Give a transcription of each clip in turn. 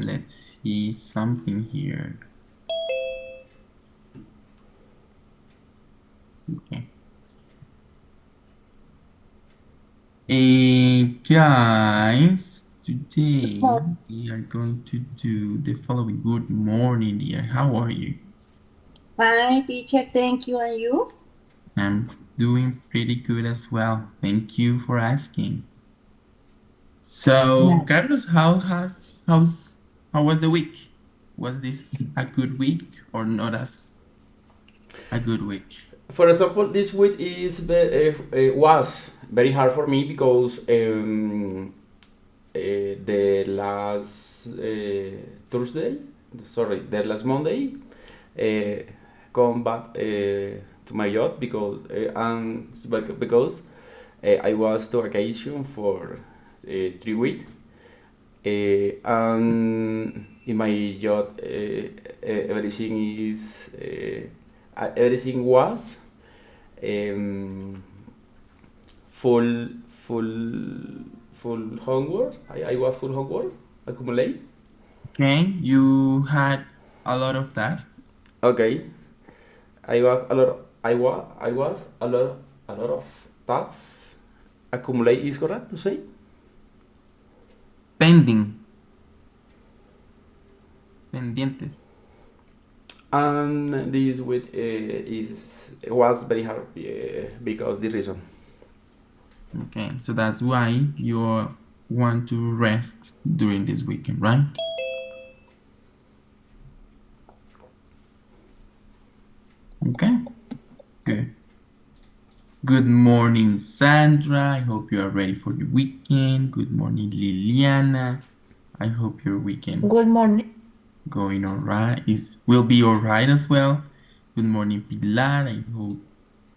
Let's see something here. Okay. Guys, today we are going to do the following. Good morning, dear. How are you? Fine, teacher, thank you. And you? I'm doing pretty good as well. Thank you for asking. So, Carlos, how was the week? Was this a good week or not as a good week? For example, this week was very hard for me because the last Thursday, sorry, the last Monday, come back to my job because I was to vacation for 3 weeks. And in my job, everything was um, full full homework. I was full homework accumulate. Okay, you had a lot of tasks Okay, I was a lot of tasks. Accumulate is correct to say. pending, pendientes. And this week was very hard because the reason. Okay, so that's why you want to rest during this weekend, right? Okay, good. Good morning, Sandra. I hope you are ready for the weekend. Good morning, Liliana. I hope your weekend Good morning. going all right. Will be all right as well. Good morning, Pilar. I hope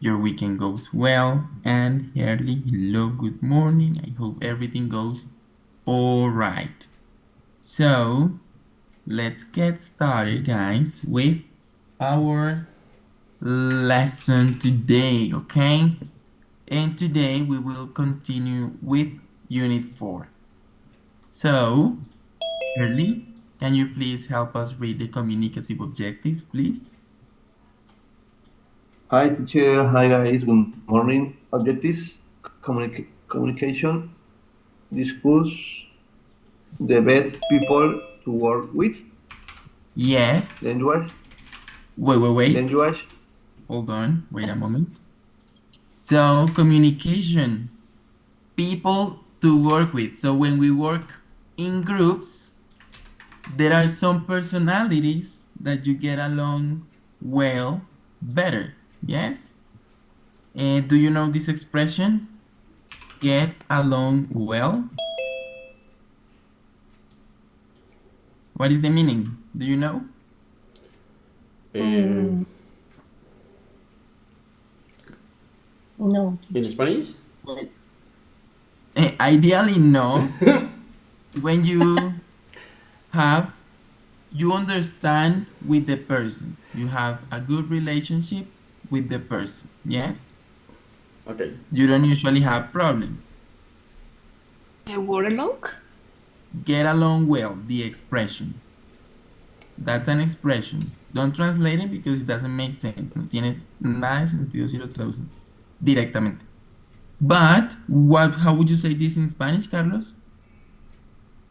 your weekend goes well. And Harley, hello, good morning. I hope everything goes all right. So let's get started, guys, with our lesson today, okay? And today we will continue with Unit 4. So, Shirley, can you please help us read the communicative objective, please? Hi, teacher. Hi, guys. Good morning. Objectives: communication, discuss the best people to work with, Yes. language, Wait. language, Hold on. Wait a moment. So, communication, people to work with. So, when we work in groups, there are some personalities that you get along well better. Yes? And do you know this expression? Get along well? What is the meaning? Do you know? No. In Spanish. Ideally, no. When you understand with the person. You have a good relationship with the person. Yes? Okay. You don't usually have problems. The word along? Get along well, the expression. That's an expression. Don't translate it because it doesn't make sense. No tiene nada de sentido si lo traducen directamente. But how would you say this in Spanish, Carlos?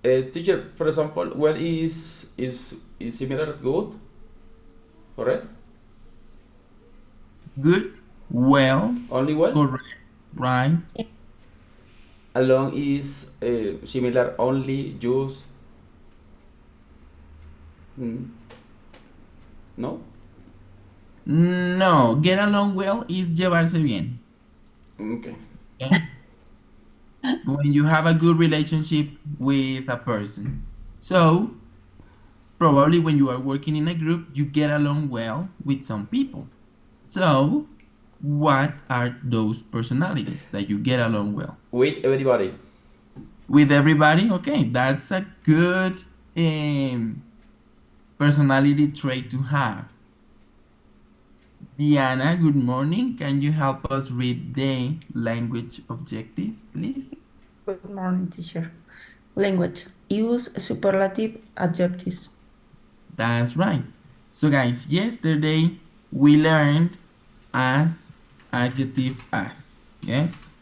Teacher, for example, well is similar to good, correct? Good, well, Only well. correct, right? Along is similar only use. No. No, get along well is llevarse bien. Okay. Okay? When you have a good relationship with a person. So, probably when you are working in a group, you get along well with some people. So, what are those personalities that you get along well? With everybody. With everybody? Okay, that's a good personality trait to have. Diana, good morning. Can you help us read the language objective, please? Good morning, teacher. Language. Use superlative adjectives. That's right. So guys, yesterday we learned as, adjective as, yes?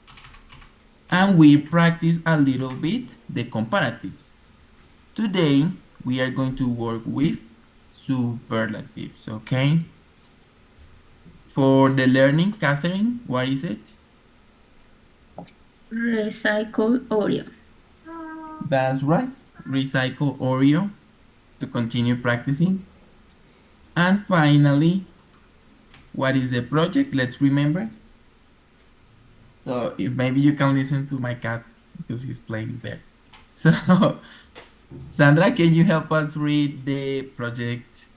And we practiced a little bit the comparatives. Today we are going to work with superlatives, okay? For the learning, Catherine, what is it? Recycle OREO. That's right. Recycle OREO to continue practicing. And finally, what is the project? Let's remember. So if maybe you can listen to my cat because he's playing there. So Sandra, can you help us read the project?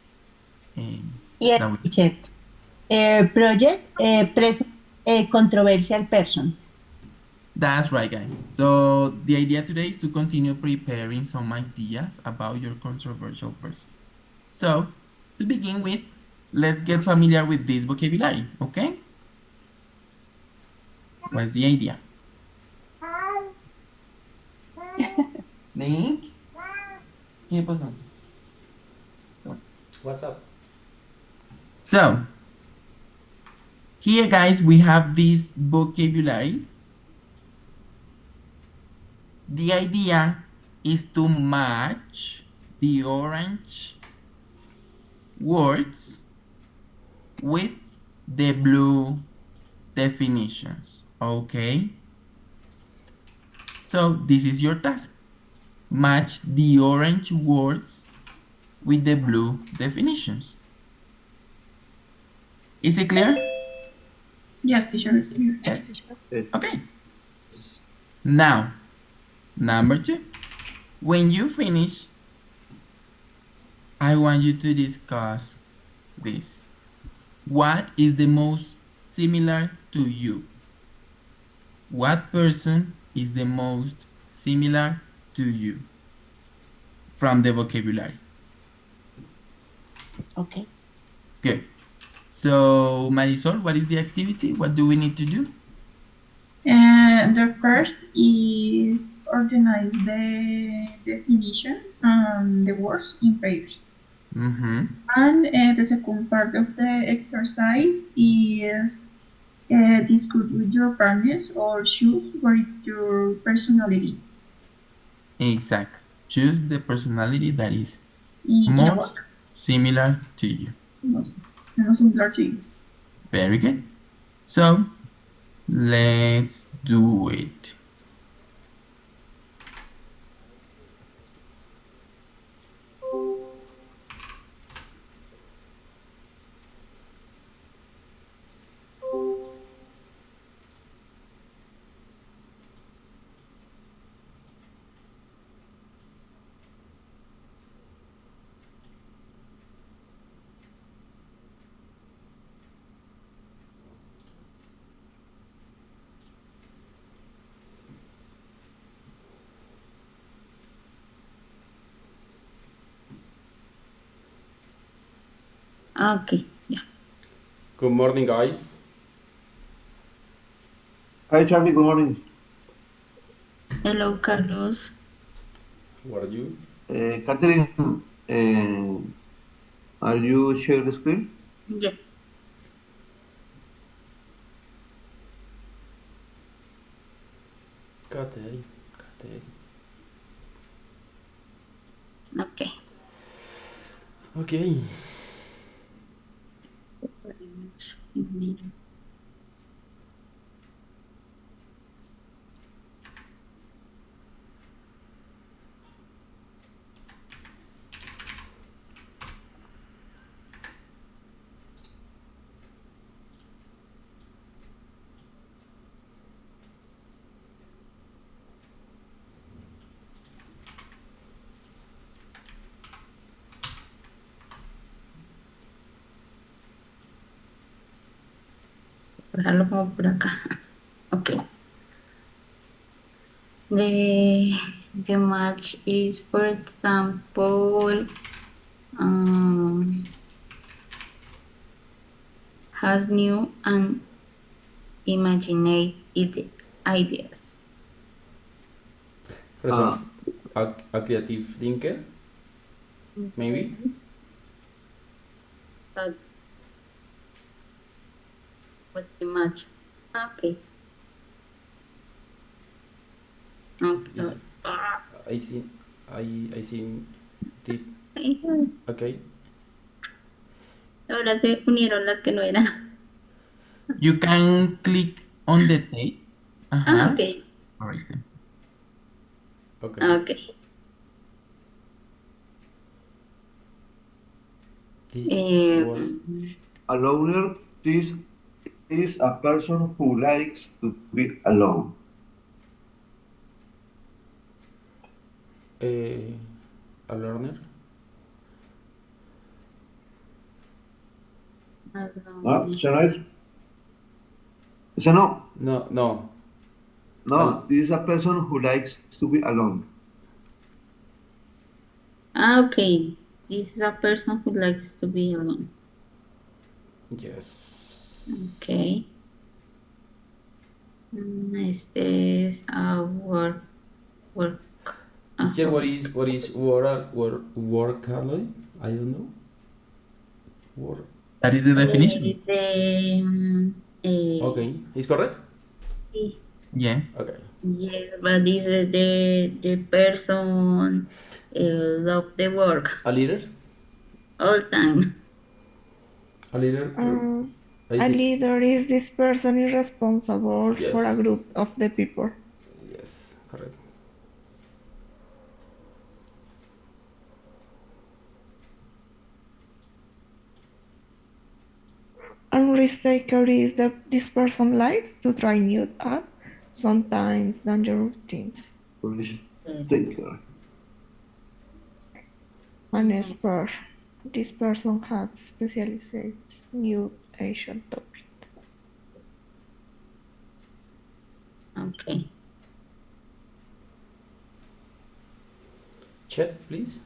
Yes, that we- teacher. Project present a controversial person. That's right, guys. So the idea today is to continue preparing some ideas about your controversial person. So to begin with, let's get familiar with this vocabulary, okay? What's the idea? Link? ¿Qué pasó? What's up? So, here guys, we have this vocabulary. The idea is to match the orange words with the blue definitions, okay? So, this is your task. Match the orange words with the blue definitions. Is it clear? Yes, teacher, it's clear. Yes. Yes. Okay. Now, number 2. When you finish, I want you to discuss this. What is the most similar to you? What person is the most similar to you from the vocabulary? Okay. Good. So, Marisol, what is the activity? What do we need to do? The first is organize the definition and the words in pairs. Mm-hmm. And the second part of the exercise is discuss with your partners or choose what is your personality. Exactly. Choose the personality that is In a most word, similar to you. most similar to you. Very good. So, let's do it. Okay, yeah. Good morning, guys. Hi, Charlie. Good morning. Hello, Carlos. How are you? Catherine, are you sharing the screen? Yes. Catherine. Okay. Okay. Dejarlo como por acá. Okay. The match is, for example, has new and imaginative ideas. For example, a creative thinker, maybe. Yes. But what's the match? Okay. Okay. I think I think tip. Okay. Ahora se unieron las que no eran. You can click on the tape. Okay. All right then. Okay. Okay. This word. A loner is a person who likes to be alone. A learner. ¿No? ¿Ese no es? ¿Ese no? No. No, this is a person who likes to be alone. Okay. This is a person who likes to be alone. Yes. Okay. Este es a work. Teacher, what is workaholic? I don't know. Work. That is the definition. Is the Okay, is correct? Yes. Okay. yes, but this is the person love the work A leader? all time. A leader? I A think- leader is this person is responsible Yes. for a group of the people. Yes, correct. And risk taker is that this person likes to try new and sometimes dangerous things. Yes. Thinker. An expert. This person has specialized new Asian topic. Okay. Chat, please.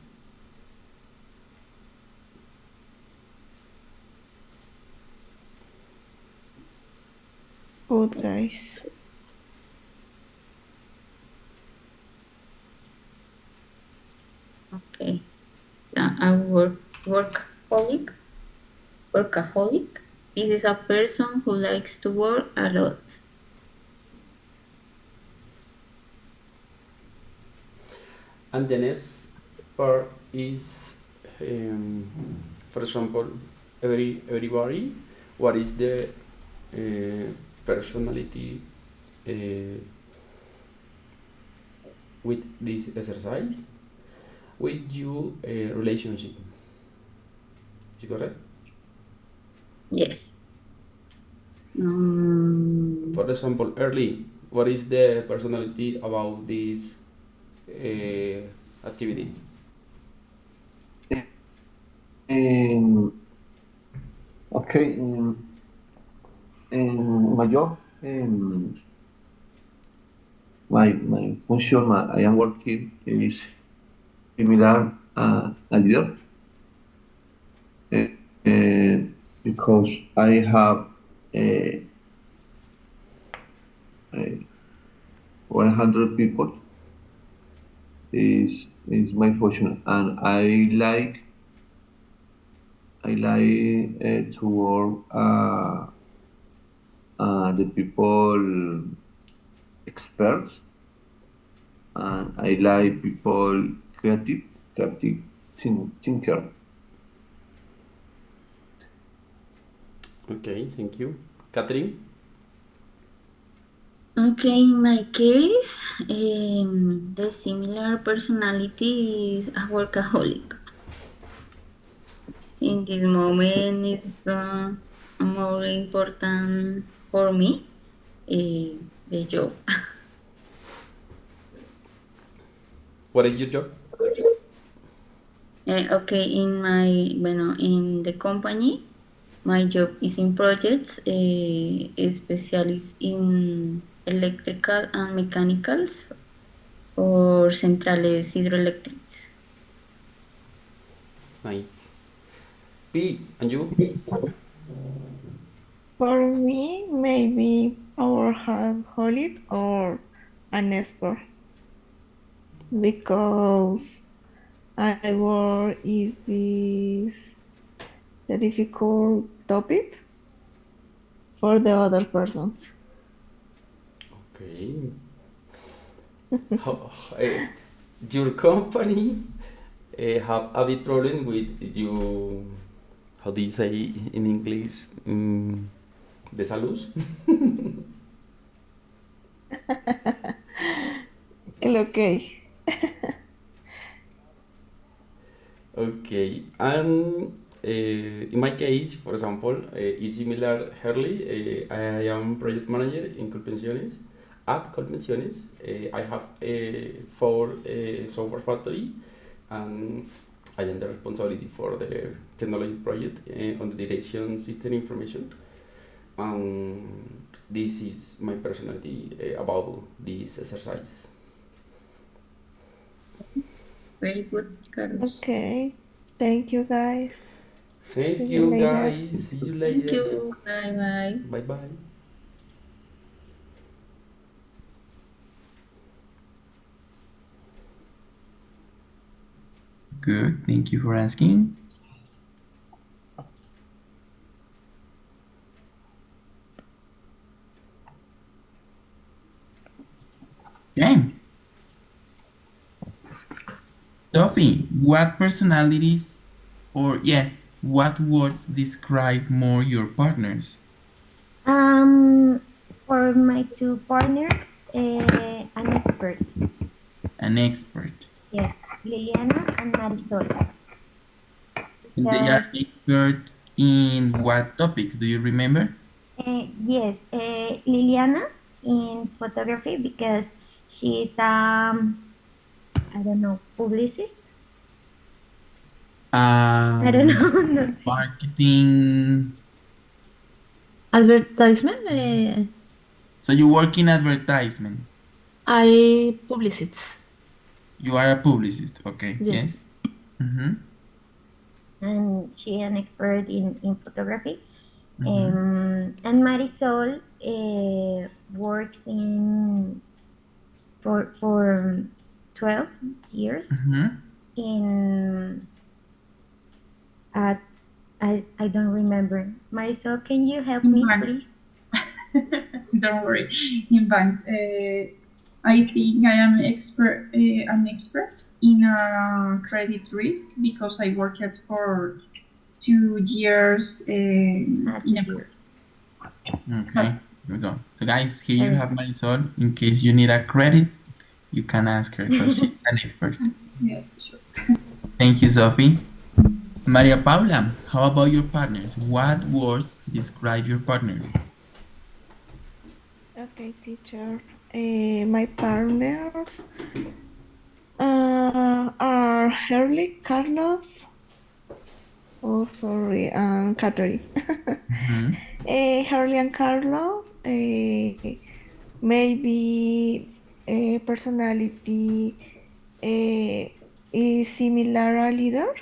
Good guys. Okay. A workaholic. This is a person who likes to work a lot. And the next part is, for example, everybody. What is the personality with this exercise? With you relationship. Is it correct? Yes. For example, early. What is the personality about this activity? Okay, in my job, my function I am working is similar a leader because I have 100 people is my function, and I like to work the people experts, and I like people creative thinker. Okay, thank you. Catherine? Okay, in my case, the similar personality is a workaholic. In this moment, it's more important for me the job. What is your job? Okay, in the company, my job is in projects, specialist in electrical and mechanicals or centrales hydroelectrics. Nice. P, and you? For me, maybe our workaholic or an expert. because I work is this the difficult topic for the other persons. Okay. How, your company have a big problem with you, how do you say in English? De salud? Okay. Okay, and in my case, for example, is similar Harley. I am project manager in Convenciones. At Convenciones, I have 4 software factory, and I am the responsibility for the technology project on the direction system information. This is my personality about this exercise. Very good, Carlos. Okay. Thank you, guys. Thank See you you later. guys. See you later. Thank you. Bye bye. Bye bye. Good, thank you for asking. Okay. Sophie, what personalities or yes, what words describe more your partners? For my 2 partners, an expert. An expert. Yes, Liliana and Marisol. And they are experts in what topics? Do you remember? Yes, Liliana in photography because she's I don't know, publicist. I don't know. Marketing. Advertisement? So you work in advertisement. I publicist. You are a publicist, okay? Yes. Mhm. And she an expert in photography. Mhm. And Marisol works for 12 years Mhm. in I don't remember. Marisol, can you help me, please? Don't worry. In banks, I think I am an expert in credit risk because I worked for 2 years in a bank. Okay, here we go. So guys, here you have Marisol. In case you need a credit, you can ask her because she's an expert. Yes, sure. Thank you, Sophie. Maria Paula, how about your partners? What words describe your partners? Okay, teacher. My partners are Harley, Carlos. Oh, sorry, and Catherine. Mhm. Harley and Carlos. Maybe personality is similar a leader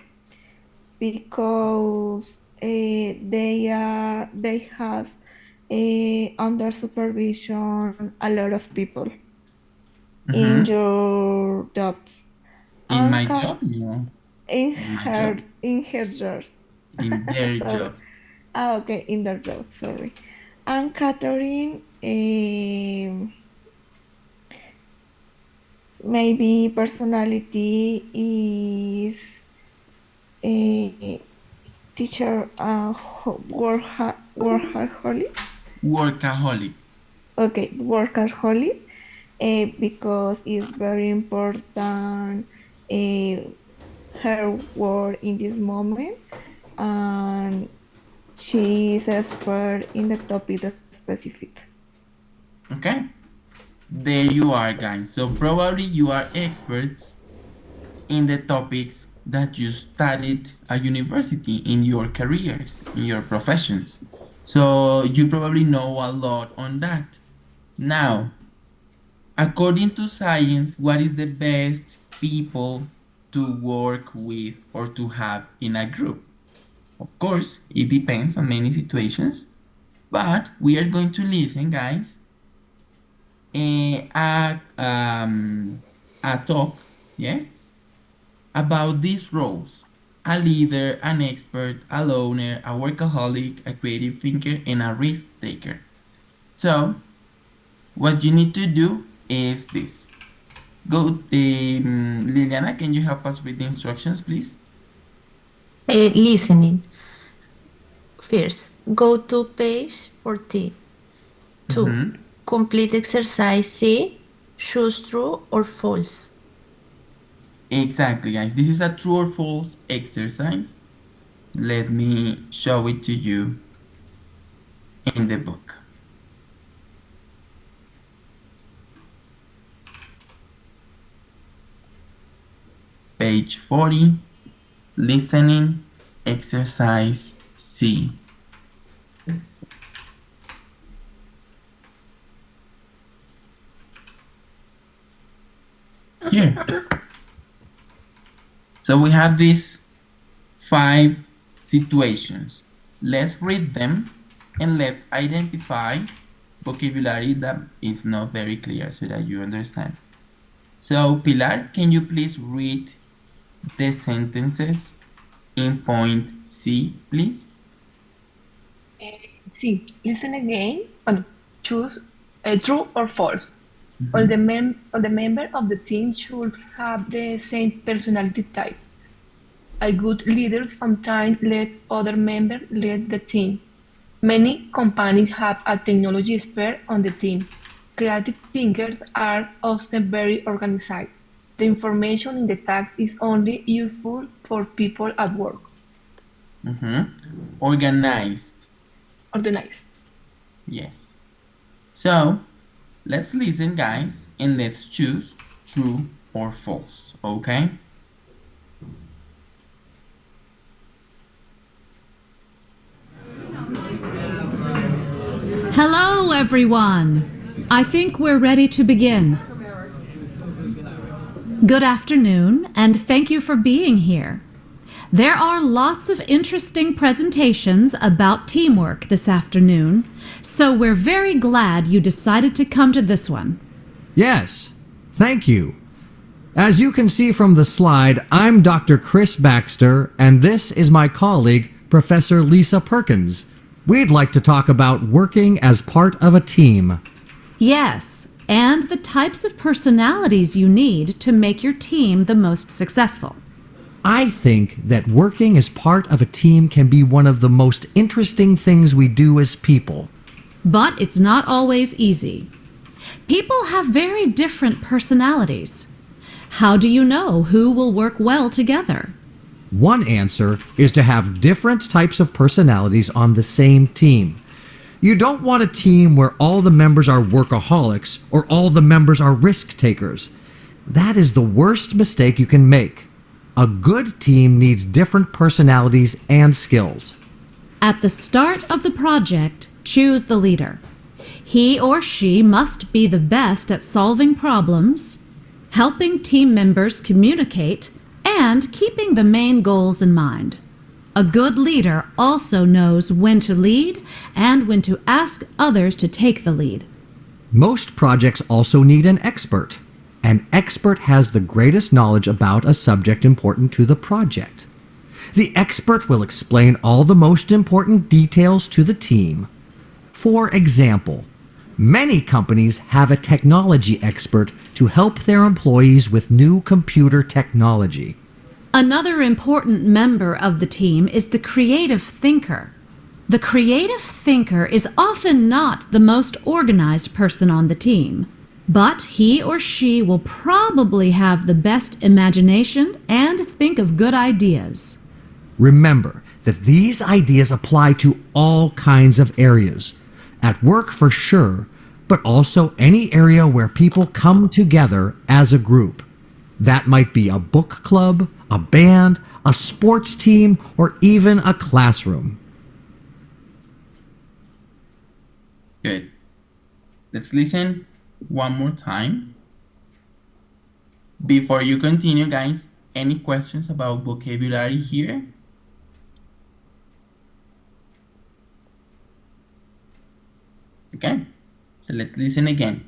because they have under supervision a lot of people in Mhm. your jobs. In And my job? No. in My her job? jobs. In their Sorry. jobs. Okay, in their jobs, sorry. And Catherine, maybe personality is a teacher, workaholic. Workaholic. Okay, workaholic, because it's very important her work in this moment, and she is expert in the topic that's specific. Okay. There you are, guys. So probably you are experts in the topics that you studied at university in your careers, in your professions. So you probably know a lot on that. Now, according to science, what is the best people to work with or to have in a group? Of course, it depends on many situations, but we are going to listen, guys, a talk Yes? About these roles: a leader, an expert, a loner, a workaholic, a creative thinker, and a risk taker. So, what you need to do is this. Liliana, can you help us read the instructions, please? Listening. First, go to page 14. 2. Complete exercise C. Choose true or false. Exactly, guys. This is a true or false exercise. Let me show it to you in the book. Page 40, listening, exercise C. Here. So we have these 5 situations. Let's read them and let's identify vocabulary that is not very clear so that you understand. So, Pilar, can you please read the sentences in point C, please? C. Listen again. Choose true or false. All the member of the team should have the same personality type. A good leader sometimes let other members lead the team. Many companies have a technology expert on the team. Creative thinkers are often very organized. The information in the text is only useful for people at work. Organized. Organized. Yes. So, let's listen, guys, and let's choose true or false, okay? Hello, everyone. I think we're ready to begin. Good afternoon, and thank you for being here. There are lots of interesting presentations about teamwork this afternoon, so we're very glad you decided to come to this one. Yes, thank you. As you can see from the slide, I'm Dr. Chris Baxter, and this is my colleague, Professor Lisa Perkins. We'd like to talk about working as part of a team. Yes, and the types of personalities you need to make your team the most successful. I think that working as part of a team can be one of the most interesting things we do as people. But it's not always easy. People have very different personalities. How do you know who will work well together? One answer is to have different types of personalities on the same team. You don't want a team where all the members are workaholics or all the members are risk takers. That is the worst mistake you can make. A good team needs different personalities and skills. At the start of the project, choose the leader. He or she must be the best at solving problems, helping team members communicate, and keeping the main goals in mind. A good leader also knows when to lead and when to ask others to take the lead. Most projects also need an expert. An expert has the greatest knowledge about a subject important to the project. The expert will explain all the most important details to the team. For example, many companies have a technology expert to help their employees with new computer technology. Another important member of the team is the creative thinker. The creative thinker is often not the most organized person on the team, but he or she will probably have the best imagination and think of good ideas. Remember that these ideas apply to all kinds of areas. At work for sure, but also any area where people come together as a group. That might be a book club, a band, a sports team, or even a classroom. Good. Let's listen one more time. Before you continue, guys, any questions about vocabulary here? Okay, so let's listen again.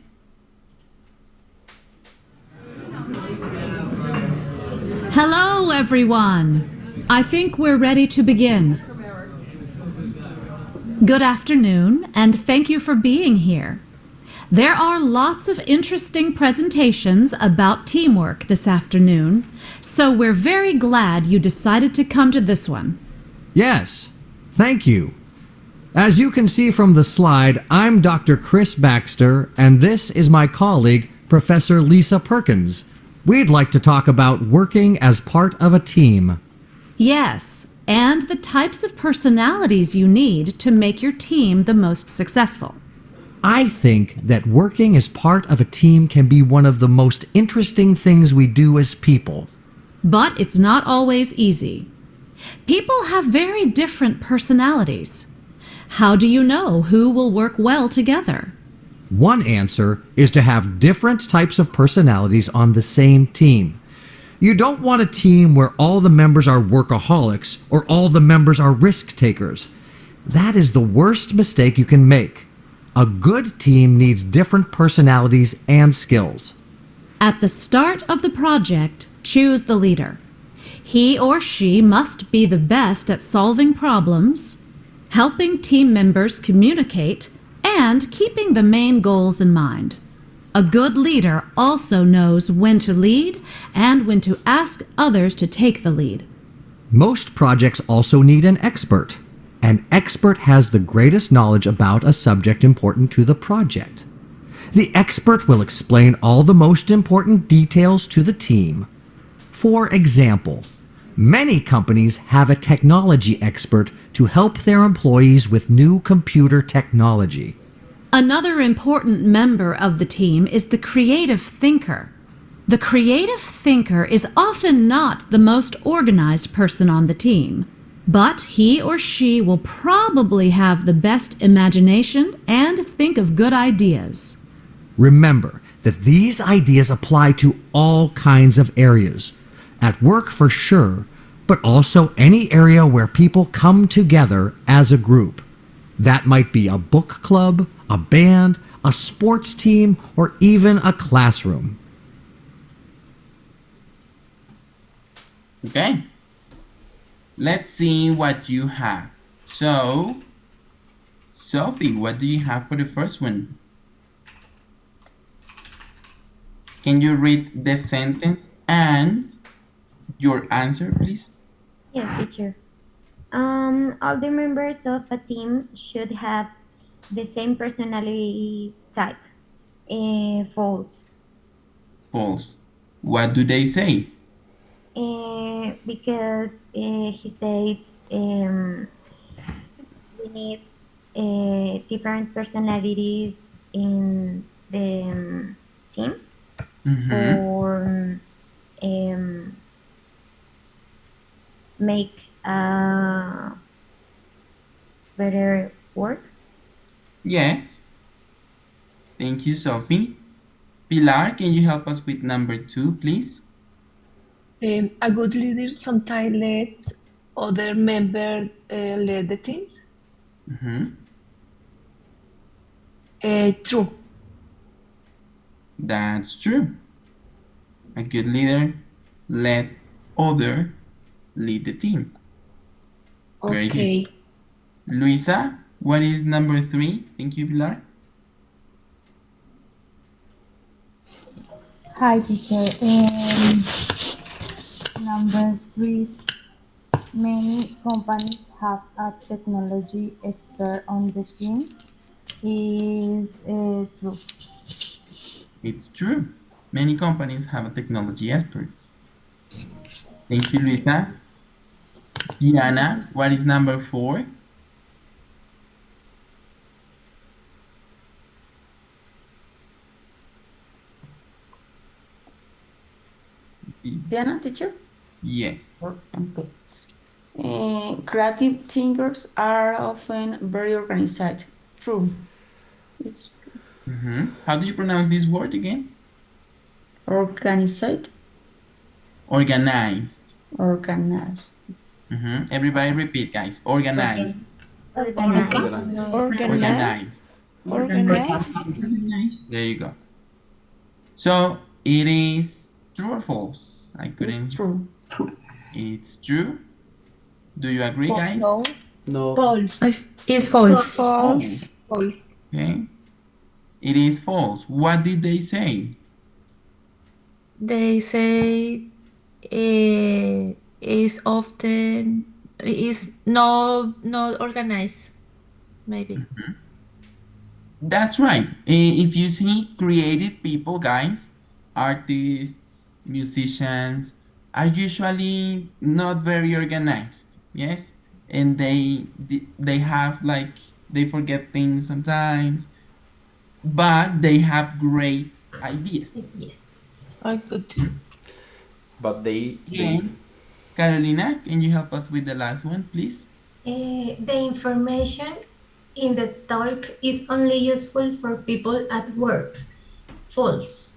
Hello, everyone. I think we're ready to begin. Good afternoon, and thank you for being here. There are lots of interesting presentations about teamwork this afternoon, so we're very glad you decided to come to this one. Yes, thank you. As you can see from the slide, I'm Dr. Chris Baxter, and this is my colleague, Professor Lisa Perkins. We'd like to talk about working as part of a team. Yes, and the types of personalities you need to make your team the most successful. I think that working as part of a team can be one of the most interesting things we do as people. But it's not always easy. People have very different personalities. How do you know who will work well together? One answer is to have different types of personalities on the same team. You don't want a team where all the members are workaholics or all the members are risk takers. That is the worst mistake you can make. A good team needs different personalities and skills. At the start of the project, choose the leader. He or she must be the best at solving problems, helping team members communicate, and keeping the main goals in mind. A good leader also knows when to lead and when to ask others to take the lead. Most projects also need an expert. An expert has the greatest knowledge about a subject important to the project. The expert will explain all the most important details to the team. For example, many companies have a technology expert to help their employees with new computer technology. Another important member of the team is the creative thinker. The creative thinker is often not the most organized person on the team, but he or she will probably have the best imagination and think of good ideas. Remember that these ideas apply to all kinds of areas. At work for sure, but also any area where people come together as a group. That might be a book club, a band, a sports team, or even a classroom. Okay. Let's see what you have. So, Sophie, what do you have for the first one? Can you read the sentence and your answer, please? Yes, teacher. All the members of a team should have the same personality type. False. False. What do they say? Because he says we need different personalities in the team for make better work. Yes. Thank you, Sophie. Pilar, can you help us with number 2, please? A good leader sometimes lets other members lead the teams. True. That's true. A good leader lets other lead the team. Very Okay. good. Luisa, what is number 3? Thank you, Pilar. Hi, teacher. Number 3, many companies have a technology expert on the team. Is true. It's true. Many companies have a technology experts. Thank you, Luisa. Diana, what is number 4? Diana, teacher? Yes. Okay. Creative thinkers are often very organized. True. It's How do you pronounce this word again? organized. Organized. Organized. Everybody repeat, guys. Organized. Organized. Organized. Nice. There you go. So it is true or false? I couldn't. It's true. It's true. Do you agree, guys? No. No. False. It's false. False. False. Okay. It is false. What did they say? They say is often is not organized, maybe. That's right. If you see creative people, guys, artists, musicians, are usually not very organized. Yes, and they have like they forget things sometimes, but they have great ideas. Yes. I could. But they And Carolina, can you help us with the last one, please? The information in the talk is only useful for people at work. False.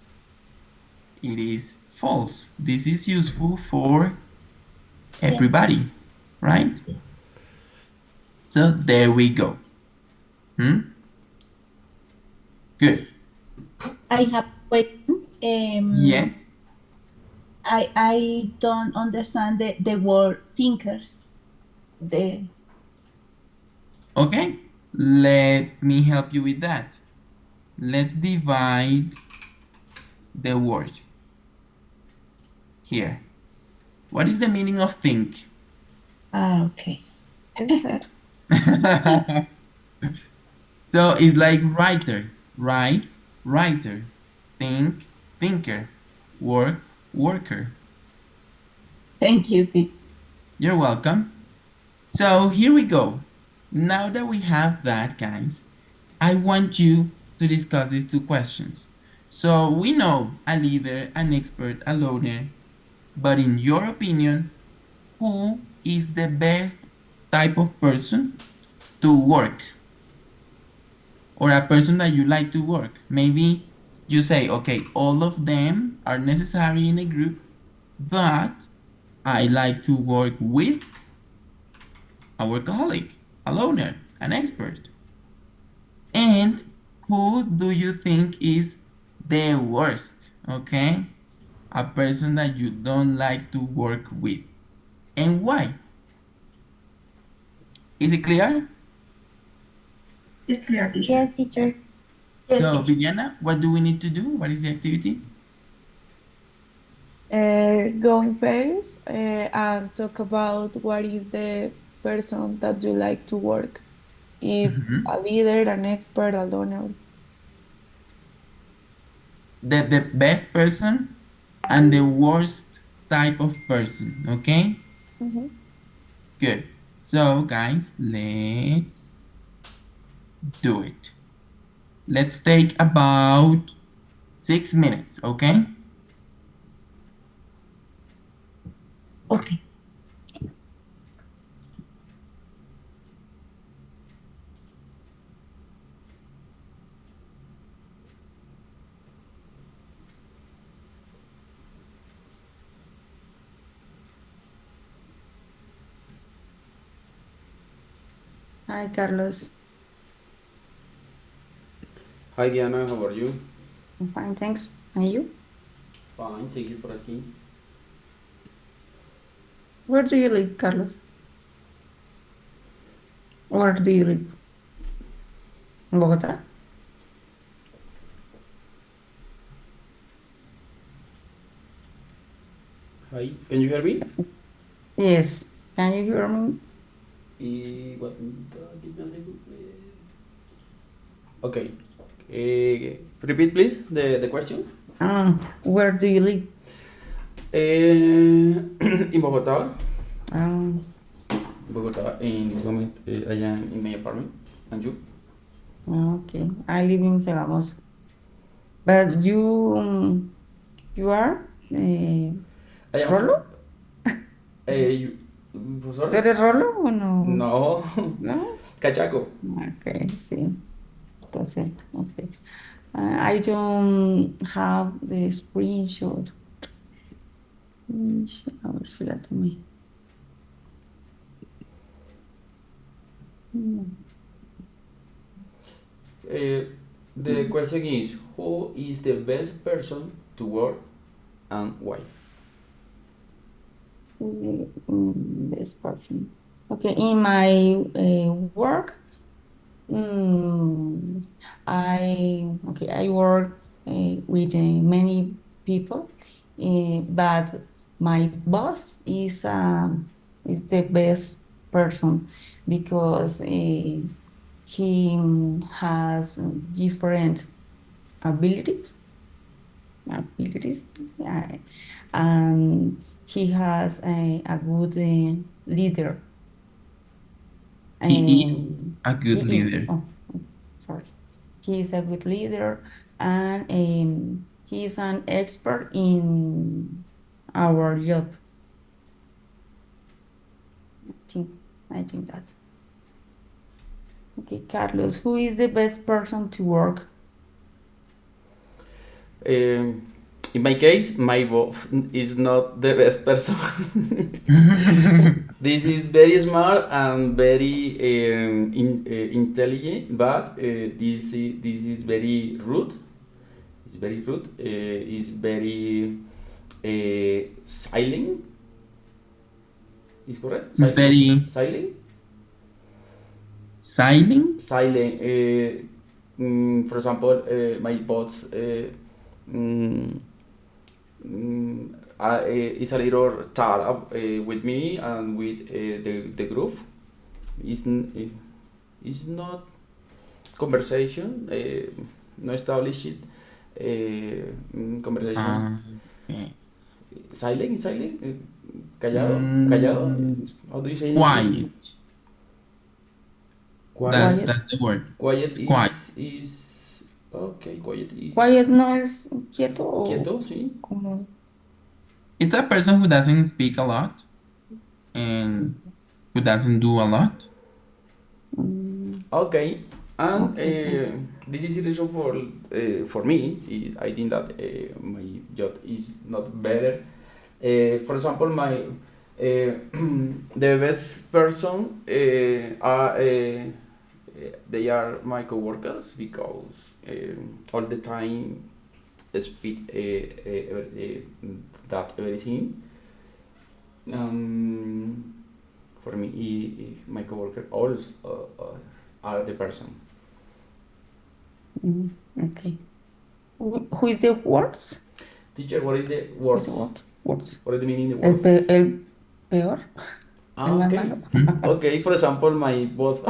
It is false. This is useful for everybody, right? Yes. So there we go. Good. I have a question. Yes. I don't understand the word thinkers. Okay, let me help you with that. Let's divide the word here. What is the meaning of think? Okay. So it's like writer, write, writer, think, thinker, work, worker. Thank you, Pete. You're welcome. So here we go. Now that we have that, guys, I want you to discuss these two questions. So we know a leader, an expert, a loner, but in your opinion, who is the best type of person to work? Or a person that you like to work? Maybe you say, okay, all of them are necessary in a group, but I like to work with a workaholic, a loner, an expert. And who do you think is the worst? Okay, a person that you don't like to work with, and why? Is it clear? It's clear, teacher. Yes, teacher. Yes, So, teacher. Viviana, what do we need to do? What is the activity? Go in pairs and talk about what is the person that you like to work. If a leader, an expert, a loner. The best person and the worst type of person, okay? Good. So, guys, let's do it. Let's take about 6 minutes, okay? Okay. Hi, Carlos. Hi Diana, how are you? I'm fine, thanks. And you? Fine, thank you for asking. Where do you live, Carlos? Where do you live? In Bogota? Hi, can you hear me? Yes. Can you hear me? Give me a second, please. Okay. Repeat please the question. Where do you live? In Bogota. Bogota, in this moment, I am in my apartment. And you? Okay. I live in Segamos. But you are I am Rolo? ¿Profesor? ¿Tú eres Rolo o no? No. ¿No? Cachaco. Okay, sí. Entonces, okay. I don't have the screenshot. A ver si la tomé. The question is, who is the best person to work and why? Who's the best person? Okay, in my work, I work with many people, but my boss is the best person because he has different abilities, uh, and he has a good leader. He is a good He is, leader. sorry. He is a good leader, and he is an expert in our job. I think that. Okay, Carlos, who is the best person to work? In my case, my boss is not the best person. This is very smart and very intelligent, but this is very rude. It's very rude. It's very silent. Is correct? It's very silent. silent. Silent. For example, my boss. Is a little tired with me and with the group. It's not conversation, no established conversation. Okay. Silent, callado, callado. How do you say in Quiet. English? That's the word. Quiet Quiet. is okay. Quiet is. Quiet no es quieto. Quieto, sí. Como... It's a person who doesn't speak a lot and who doesn't do a lot. Okay, and this is the reason for me. I think that my job is not better. For example, my the best person they are my coworkers because all the time speak that everything. For me, my coworker always are the person. Okay. Who is the worst? Teacher, what is the worst? What is the meaning of the worst? El peor. El más Okay. malo. Okay, for example, my boss.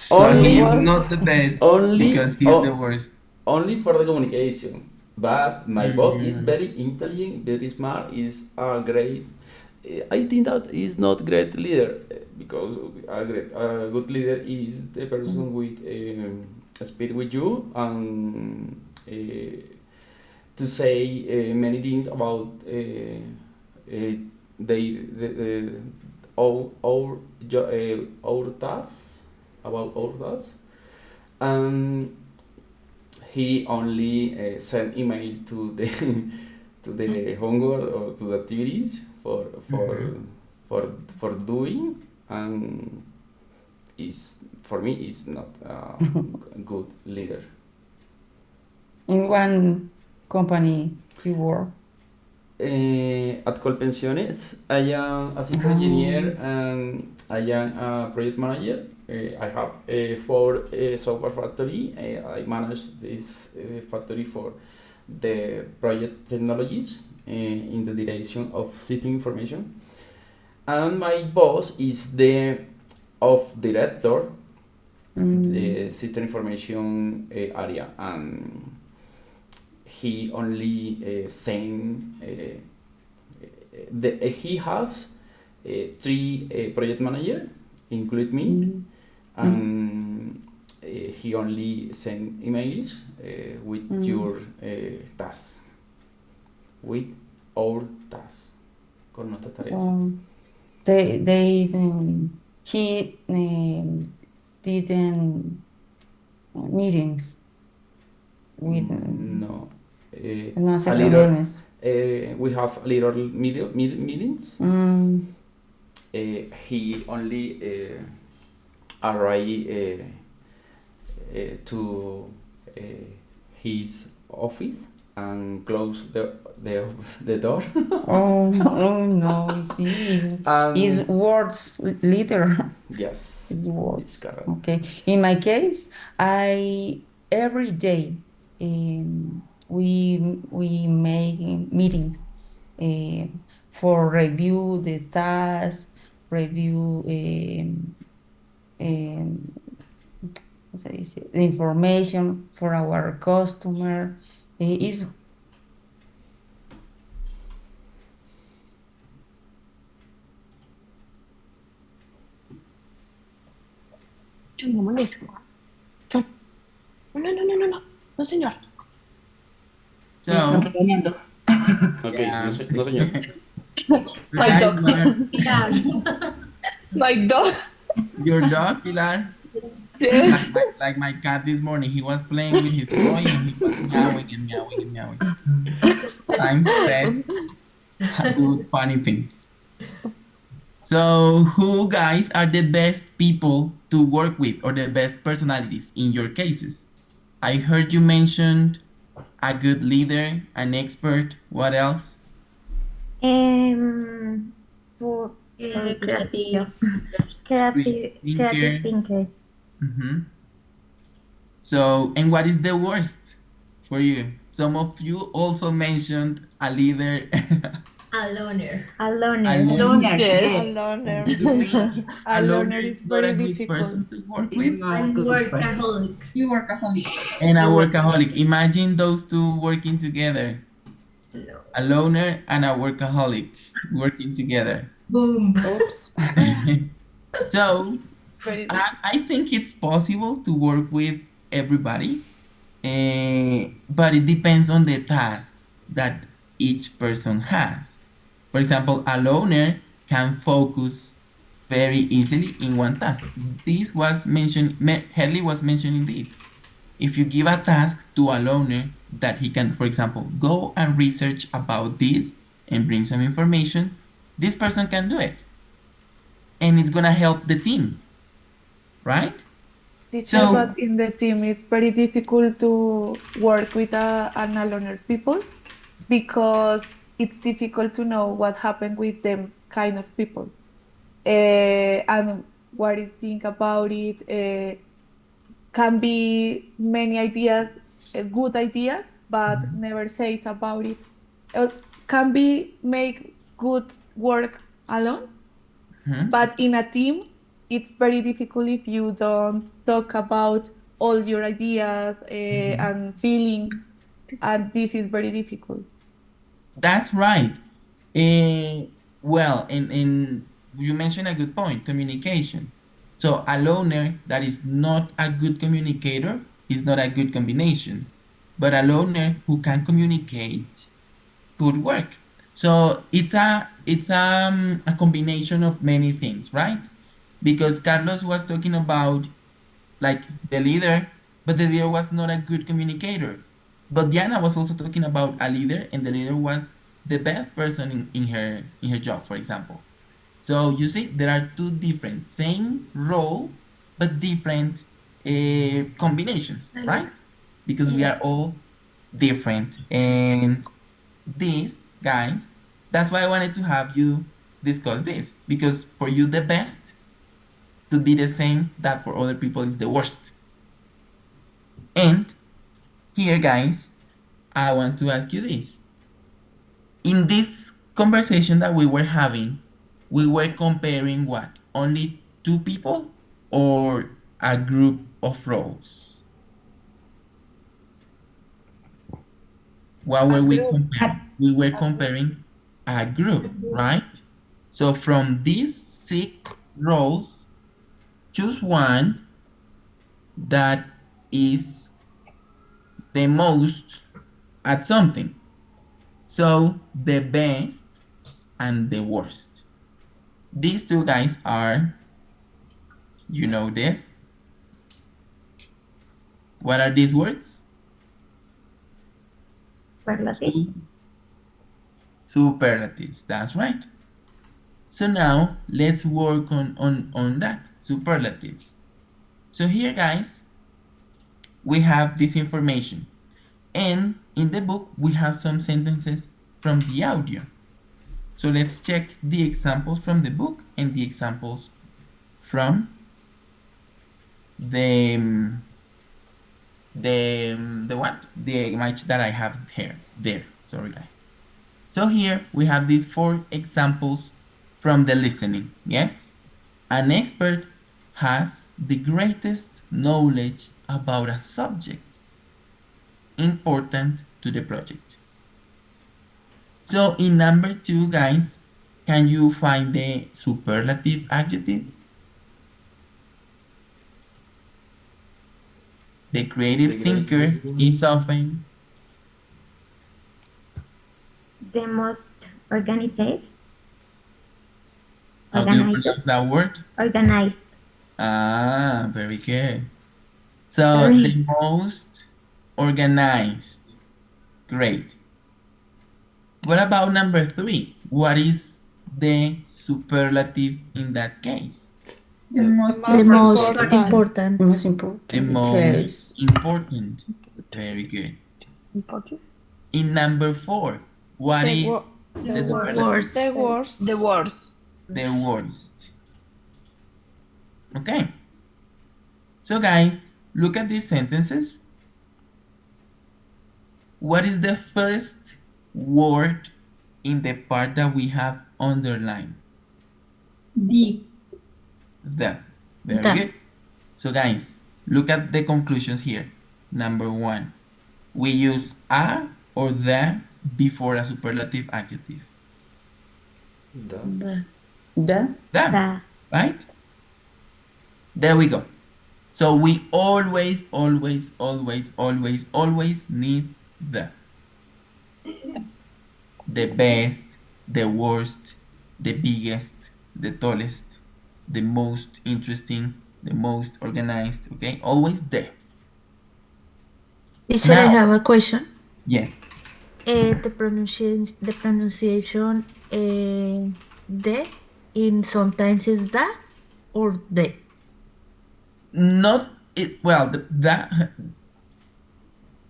So he is not the best because he's the worst. Only for the communication. But my boss is very intelligent, very smart, is a great. I think that is not great leader because a good leader is the person with speak with you and to say many things about our tasks, about our tasks, and he only send email to the to the homework or to the activities for doing, and is for me is not a good leader. In one company you work? At Colpensiones, I am assistant engineer and I am a project manager. I have 4 software factory. I manage this factory for the project technologies in the direction of system information. And my boss is the director, the system information area, and he only send he has 3 project manager, include me, and he only send emails with your tasks, with our tasks, con nuestras tareas. He didn't meetings with no. No hace reuniones. We have a little meetings. He only arrive to his office and close the door. Oh, oh no, see, is words leader. Yes, Is words. it's correct. Okay. In my case, I every day we make meetings for review the task, review ¿cómo se dice? The information for our customer. Is No molestes. No, señor. So, Me están regañando. Ok, Yeah. no, no señor. My guys, dog. My dog. your dog, Pilar? Yes. Like my cat this morning, he was playing with his toy and he was meowing and meowing and meowing. I'm sad. Do funny things. So, who guys are the best people to work with or the best personalities in your cases? I heard you mentioned a good leader, an expert. What else? For Creative. creative Thinker. thinker. Mm-hmm. So, and what is the worst for you? Some of you also mentioned a leader. A loner. A loner. A loner. Yes. A loner. A A loner loner is is not a very good difficult. person to work It's with. not a And good person. workaholic. You workaholic. And a workaholic. Imagine those two working together. No. A loner and a workaholic working together. Boom. oops. So, Very I think it's possible to work with everybody, but it depends on the tasks that each person has. For example, a loner can focus very easily in one task. This was mentioned, Herley was mentioning this. If you give a task to a loner that he can, for example, go and research about this and bring some information, this person can do it. And it's gonna help the team, right? Teacher, So- but in the team, it's very difficult to work with an loner people because it's difficult to know what happened with them kind of people and what is think about it. Can be many ideas, good ideas, but never say it about it. Can be make good work alone, Mhm. but in a team, it's very difficult if you don't talk about all your ideas and feelings, and this is very difficult. That's right. Well, and you mentioned a good point, communication. So a loner that is not a good communicator is not a good combination. But a loner who can communicate could work. So it's a combination of many things, right? Because Carlos was talking about like the leader, but the leader was not a good communicator. But Diana was also talking about a leader, and the leader was the best person in her job, for example. So you see, there are two different, same role, but different combinations, right? Because we are all different. And this, guys, that's why I wanted to have you discuss this. Because for you, the best could be the same that for other people is the worst. And here, guys, I want to ask you this. In this conversation that we were having, we were comparing what? Only two people or a group of roles? What were we comparing? We were comparing a group, right? So from these 6 roles, choose one that is the most at something. So the best and the worst. These two guys are, you know this. What are these words? Superlative. Superlatives, that's right. So now let's work on that, superlatives. So here, guys, we have this information. And in the book, we have some sentences from the audio. So let's check the examples from the book and the examples from the image that I have there. Sorry, guys. So here we have these 4 examples from the listening. Yes, an expert has the greatest knowledge about a subject important to the project. So in number 2, guys, can you find the superlative adjective? The creative thinker is often The most organized. How do you pronounce that word? Organized. Ah, very good. So the most organized. Great. What about number 3? What is the superlative in that case? The most The most Most important. important. The most important. Very good. Important. In number 4, what is the superlative? The worst. The worst. The worst. Okay. So guys, look at these sentences. What is the first word in the part that we have underlined? The. Very good. So guys, look at the conclusions here. Number 1, we use a or the before a superlative adjective. The. Right? There we go. So we always need the. The best, the worst, the biggest, the tallest, the most interesting, the most organized, okay? Always the. Teacher, I have a question. Yes. The pronunciation de in sometimes is da or de. Not it. Well, that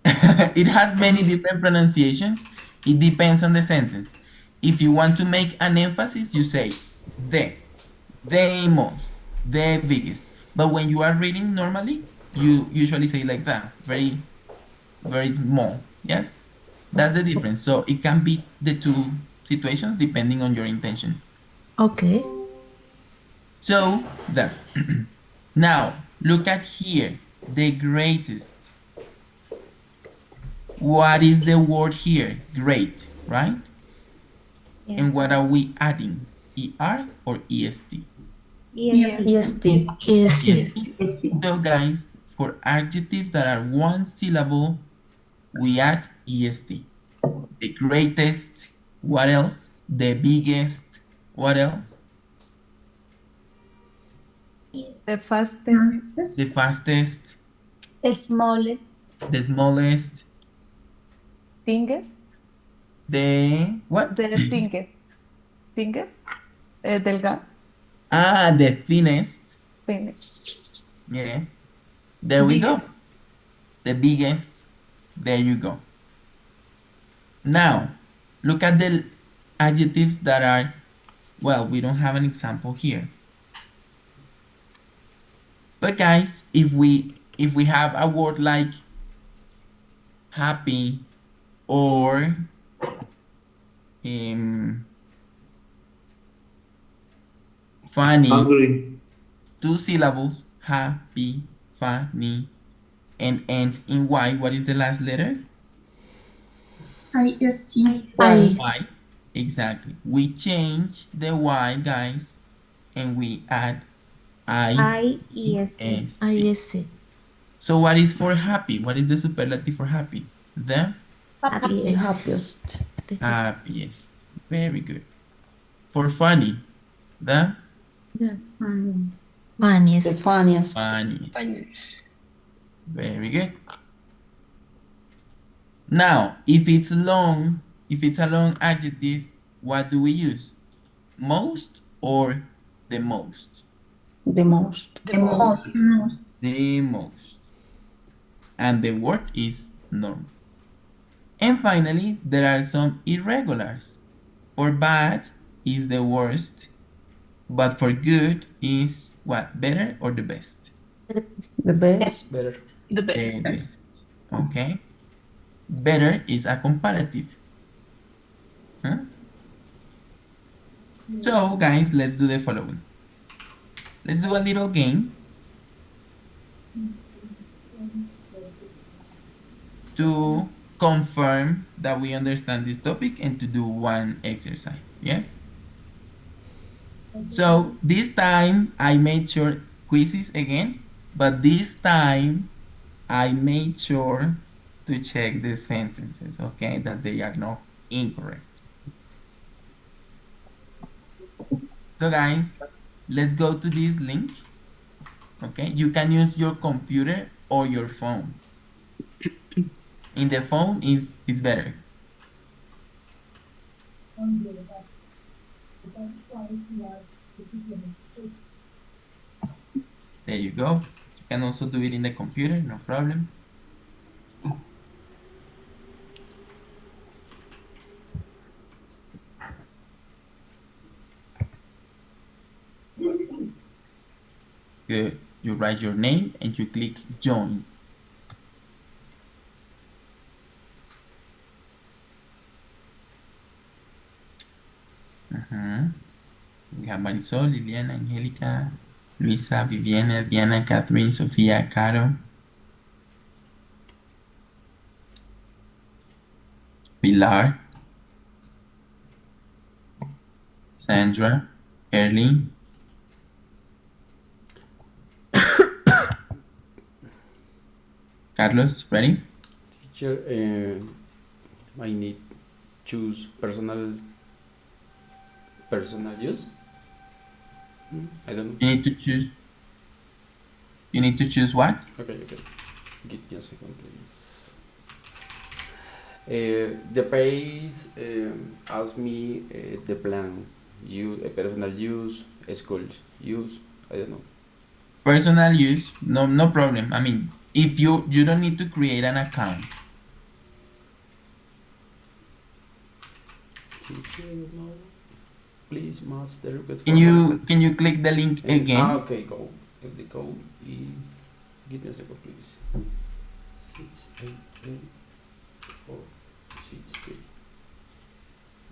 it has many different pronunciations. It depends on the sentence. If you want to make an emphasis, you say the most, the biggest. But when you are reading normally, you usually say like that, very, very small. Yes, that's the difference. So it can be the 2 situations depending on your intention. Okay. So that. Now look at here, the greatest. What is the word here? Great, right? Yes. And what are we adding? ER or EST? EST. So guys, for adjectives that are 1 syllable, we add EST. The greatest, what else? The biggest, what else? The fastest. The fastest. The smallest. The smallest. Thinnest. The what? The thinnest. Thinnest. Delgado. Ah, the thinnest. Thinnest. Yes. There we go. The biggest. There you go. Now, look at the adjectives that are, well, we don't have an example here. But guys, if we have a word like happy or funny, Hungry. 2 syllables, happy, funny, and end in Y. What is the last letter? IST. Y. Exactly. We change the Y, guys, and we add IEST. So what is for happy? What is the superlative for happy? The Happiest. happiest. Very good. For funny, the Funniest. The funniest. funniest. Very good. Now, if it's a long adjective, what do we use? Most or the most? The most. The most. And the word is normal. And finally, there are some irregulars. For bad is the worst, but for good is what? Better or the best? The best. Better. The best. The best. Okay. Better is a comparative. Huh? So, guys, let's do the following. Let's do a little game to confirm that we understand this topic and to do one exercise. Yes? So this time I made sure quizzes again, but this time I made sure to check the sentences, okay, that they are not incorrect. So guys, let's go to this link. Okay, you can use your computer or your phone. In the phone it's better. There you go. You can also do it in the computer, no problem. Good. You write your name and you click join. We have Marisol, Liliana, Angélica, Luisa, Viviana, Diana, Catherine, Sofía, Caro, Pilar, Sandra, Erling. Carlos, ready? Teacher, I need choose personal use. I don't know. You need to choose. You need to choose what? Okay. Give me a second, please. The page asks me the plan. Personal use, school use. I don't know. Personal use, no problem. I mean, if you don't need to create an account. Teacher, no. Please, master. Can you click the link again? Okay, go. If the code is, give me a second, please. 688463.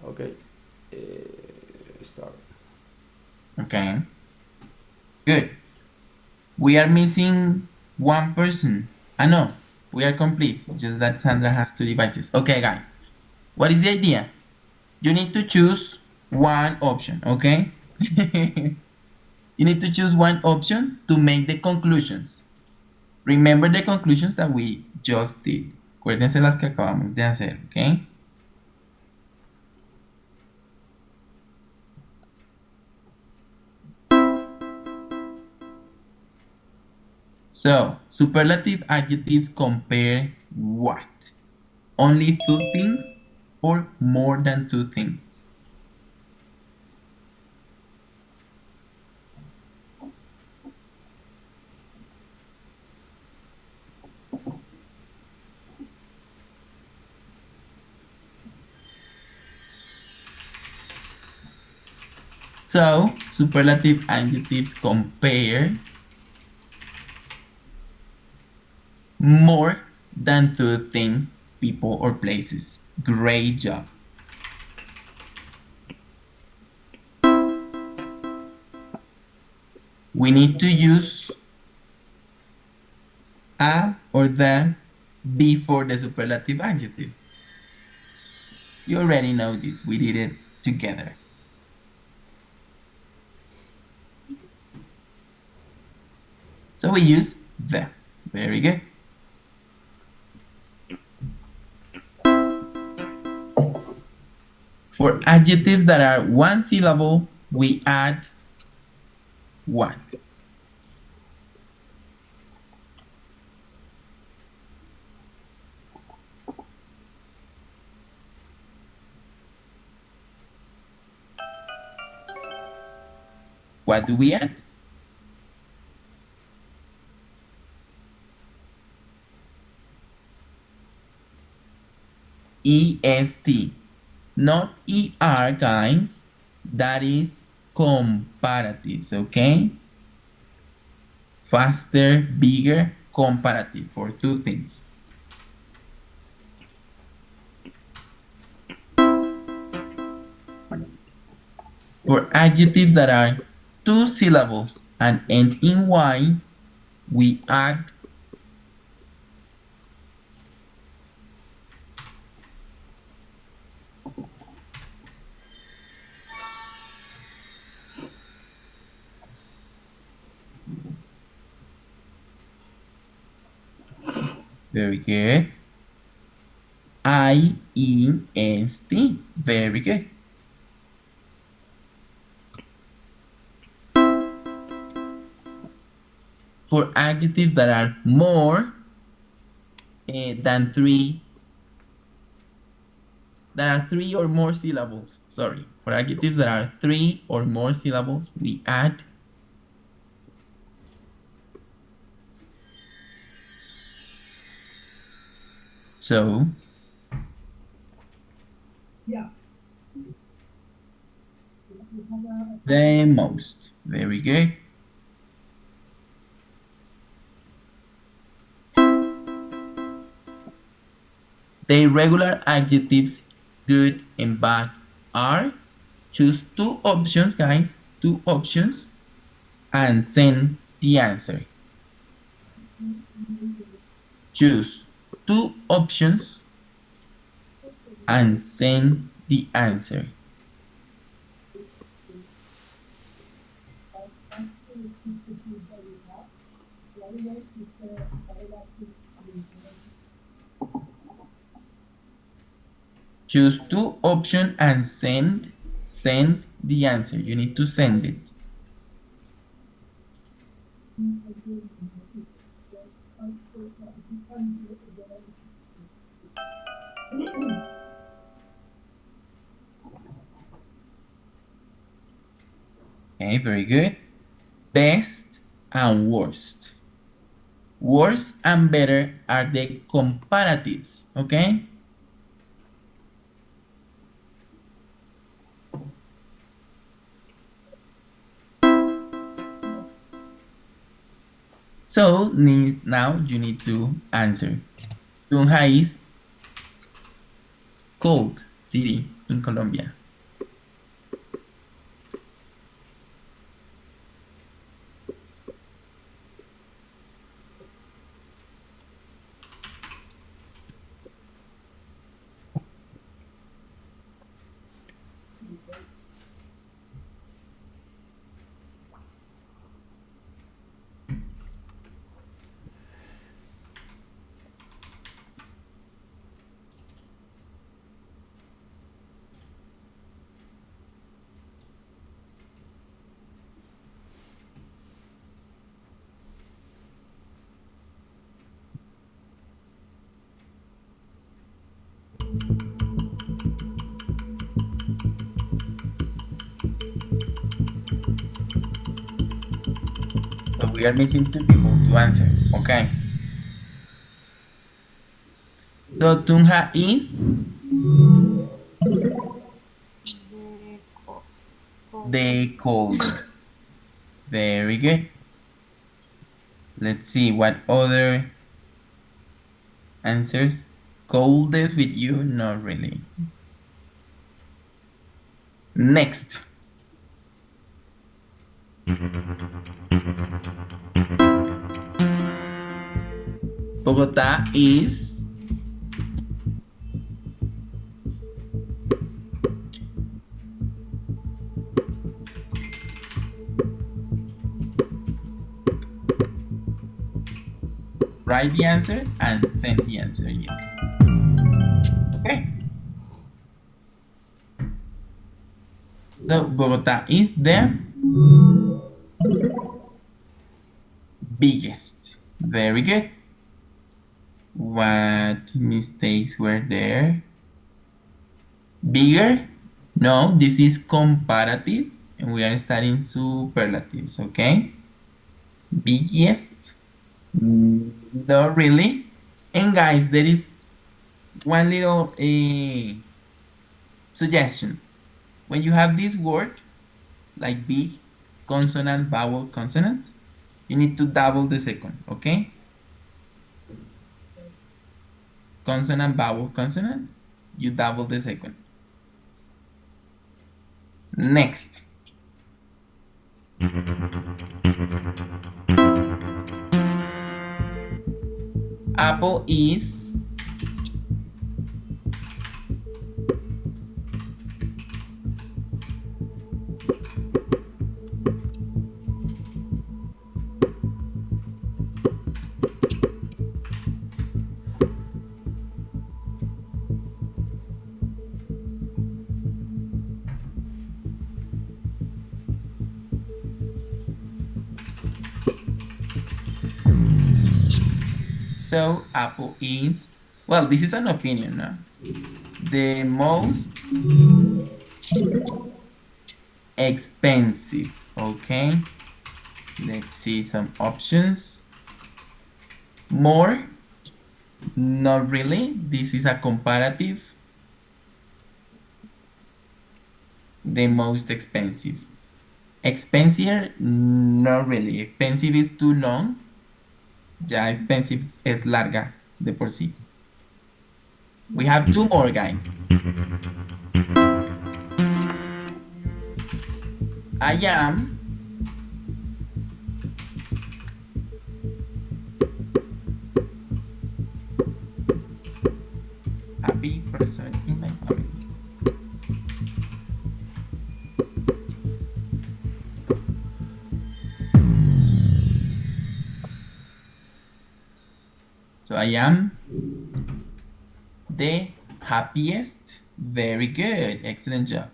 Okay. Start. Okay. Good. We are missing one person. No, we are complete. It's just that Sandra has two devices. Okay, guys. What is the idea? You need to choose one option, okay? You need to choose one option to make the conclusions. Remember the conclusions that we just did. Acuérdense las que acabamos de hacer, okay? So, superlative adjectives compare what? Only two things or more than two things? So, superlative adjectives compare more than two things, people, or places. Great job. We need to use a or the before the superlative adjective. You already know this. We did it together. So we use the. Very good. For adjectives that are one syllable, we add what? What do we add? EST, not ER, guys. That is comparatives, okay? Faster, bigger, comparative for two things. For adjectives that are two syllables and end in Y, we add very good. IEST. Very good. For adjectives that are more than three, that are three or more syllables. Sorry. For adjectives that are three or more syllables, we add so. Yeah. The most. Very good. The irregular adjectives good and bad are, choose two options, guys, two options, and send the answer. Choose two options and send the answer. Choose two options and send the answer. You need to send it. Okay, very good. Best and worst. Worse and better are the comparatives, okay? So now you need to answer. Tunja is cold city in Colombia. So we are missing two people to answer, okay? So Tunja is the coldest. Very good. Let's see what other answers. Coldest with you? Not really. Next. Bogota is write the answer and send the answer, yes. Okay. So Bogota is the biggest. Very good. What mistakes were there? Bigger? No, this is comparative and we are studying superlatives, okay? Biggest? Not really. And guys, there is one little suggestion. When you have this word, like big, consonant, vowel, consonant, you need to double the second, okay? Consonant, vowel, consonant, you double the second. Next. Apple is so Apple is, well, this is an opinion, no? The most expensive, okay? Let's see some options. More, not really. This is a comparative. The most expensive. Expensive, not really. Expensive is too long. Ya expensive es larga de por sí. We have two more, guys. I am happy person in my family. So I am the happiest. Very good. Excellent job.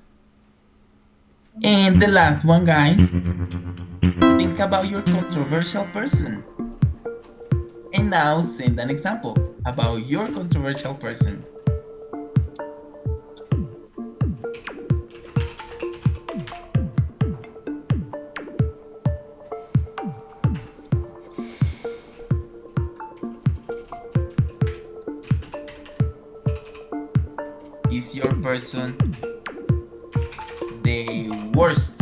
And the last one, guys. Think about your controversial person. And now send an example about your controversial person. Is your person the worst?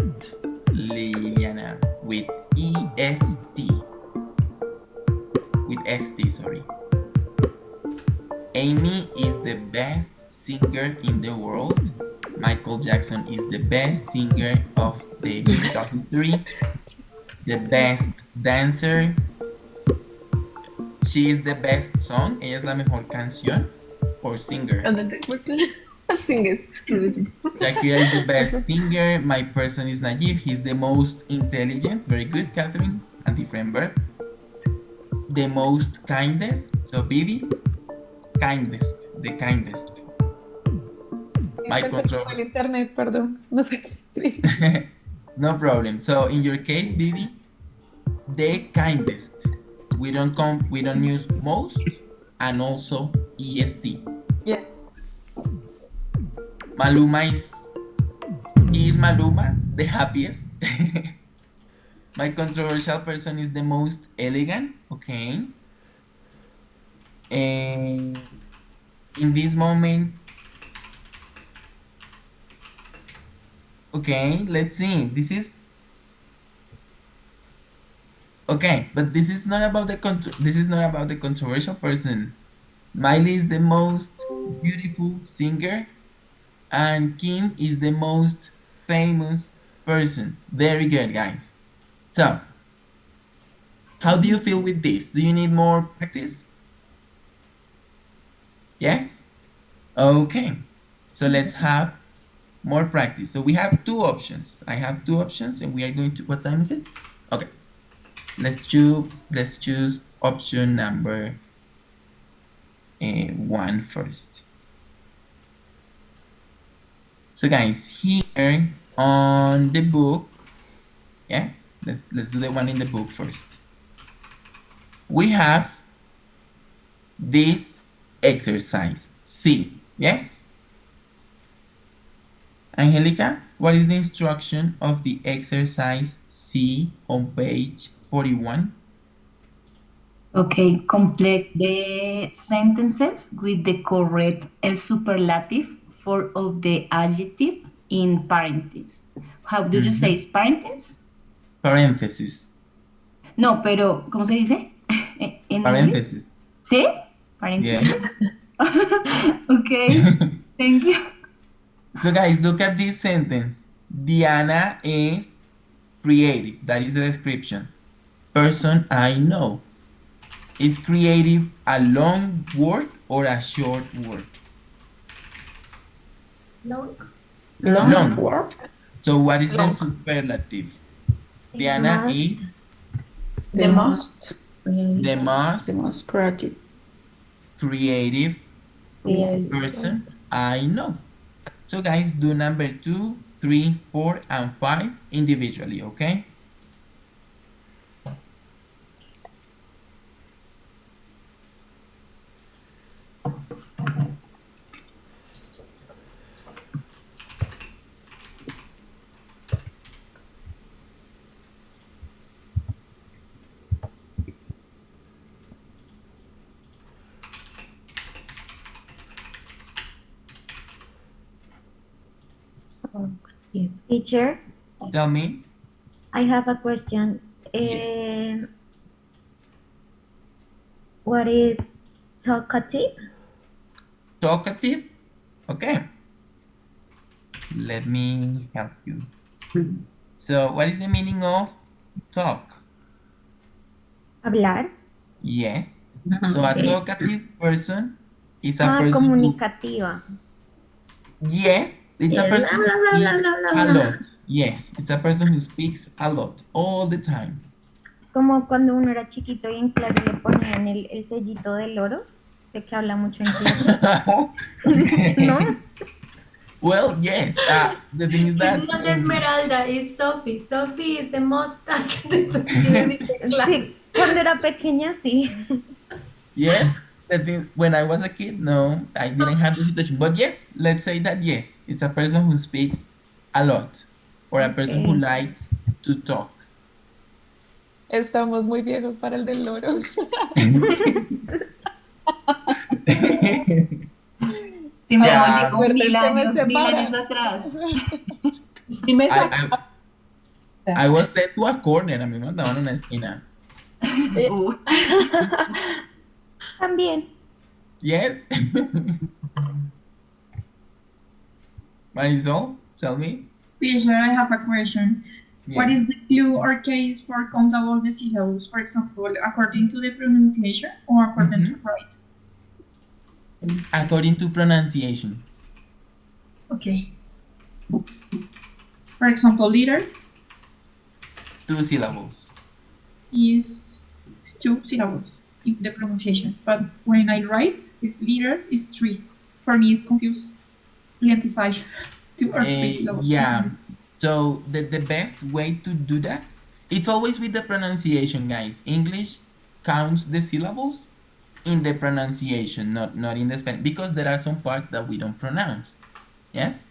Liliana, with EST. With ST, sorry. Amy is the best singer in the world. Michael Jackson is the best singer of the music history. The best dancer. She is the best song. Ella es la mejor canción. Or singer. Singer. Shakira is the best singer. My person is Najib. He's the most intelligent. Very good, Catherine. A different verb. The most kindest. So, Vivi, kindest. The kindest. My control. El internet, perdón. No sé. No problem. So, in your case, Vivi, the kindest. We don't use most and also EST. Yeah. Maluma is Maluma the happiest? My controversial person is the most elegant. Okay. And in this moment, okay, let's see. This is okay, but this is not about the controversial person. Miley is the most beautiful singer, and Kim is the most famous person. Very good, guys. So, how do you feel with this? Do you need more practice? Yes? Okay. So let's have more practice. So we have two options. I have two options, and we are going to, what time is it? Okay. Let's choose option number 1 first. So guys, here on the book, yes, let's do the one in the book first. We have this exercise C, yes? Angelica, what is the instruction of the exercise C on page 41? Okay, complete the sentences with the correct superlative for of the adjective in parentheses. How do you say parentheses? Paréntesis. No, pero ¿cómo se dice en inglés? Paréntesis. ¿Sí? Paréntesis. Okay, thank you. So guys, look at this sentence. Diana is creative. That is the description. Person I know. Is creative a long word or a short word? Long. Long. Word. So what is the superlative? Diana is The most. the most The most creative. creative person I know. So guys, do number 2, 3, 4, and 5 individually, okay? Teacher, Tell me. I have a question. What is talkative? Talkative? Okay. Let me help you. So, what is the meaning of talk? Hablar. Yes. So, a talkative person is a person Comunicativa. yes, it's a person who speaks a lot. Yes, it's a person who speaks a lot all the time. Como cuando uno era chiquito y en clase le ponían el sellito del oro, de que habla mucho en clase. ¿No? Well, yes. The thing is that It's not Esmeralda, it's Sophie. Sophie is the most talkative student in the class. Sí, cuando era pequeña, sí. yes. The thing, when I was a kid, no, I didn't have the situation. But yes, let's say that yes, it's a person who speaks a lot or a person who likes to talk. Estamos muy viejos para el del loro. Si me Yeah. volví con 1000 Suerte que me años, 1000 separa. años atrás. I was sent to a corner, a mí me mandaban a una esquina. También. Yes. Marisol, tell me. Teacher, I have a question. What Yes. is the clue or case for countable the syllables? For example, according to the pronunciation or according to right? According to pronunciation. Okay. For example, leader 2 syllables. is 2 syllables in the pronunciation, but when I write, this leader is 3. For me, it's confused. Identify 2 or 3 syllables. Yeah. So the best way to do that, it's always with the pronunciation, guys. English counts the syllables in the pronunciation, not in the spelling, because there are some parts that we don't pronounce. Yes?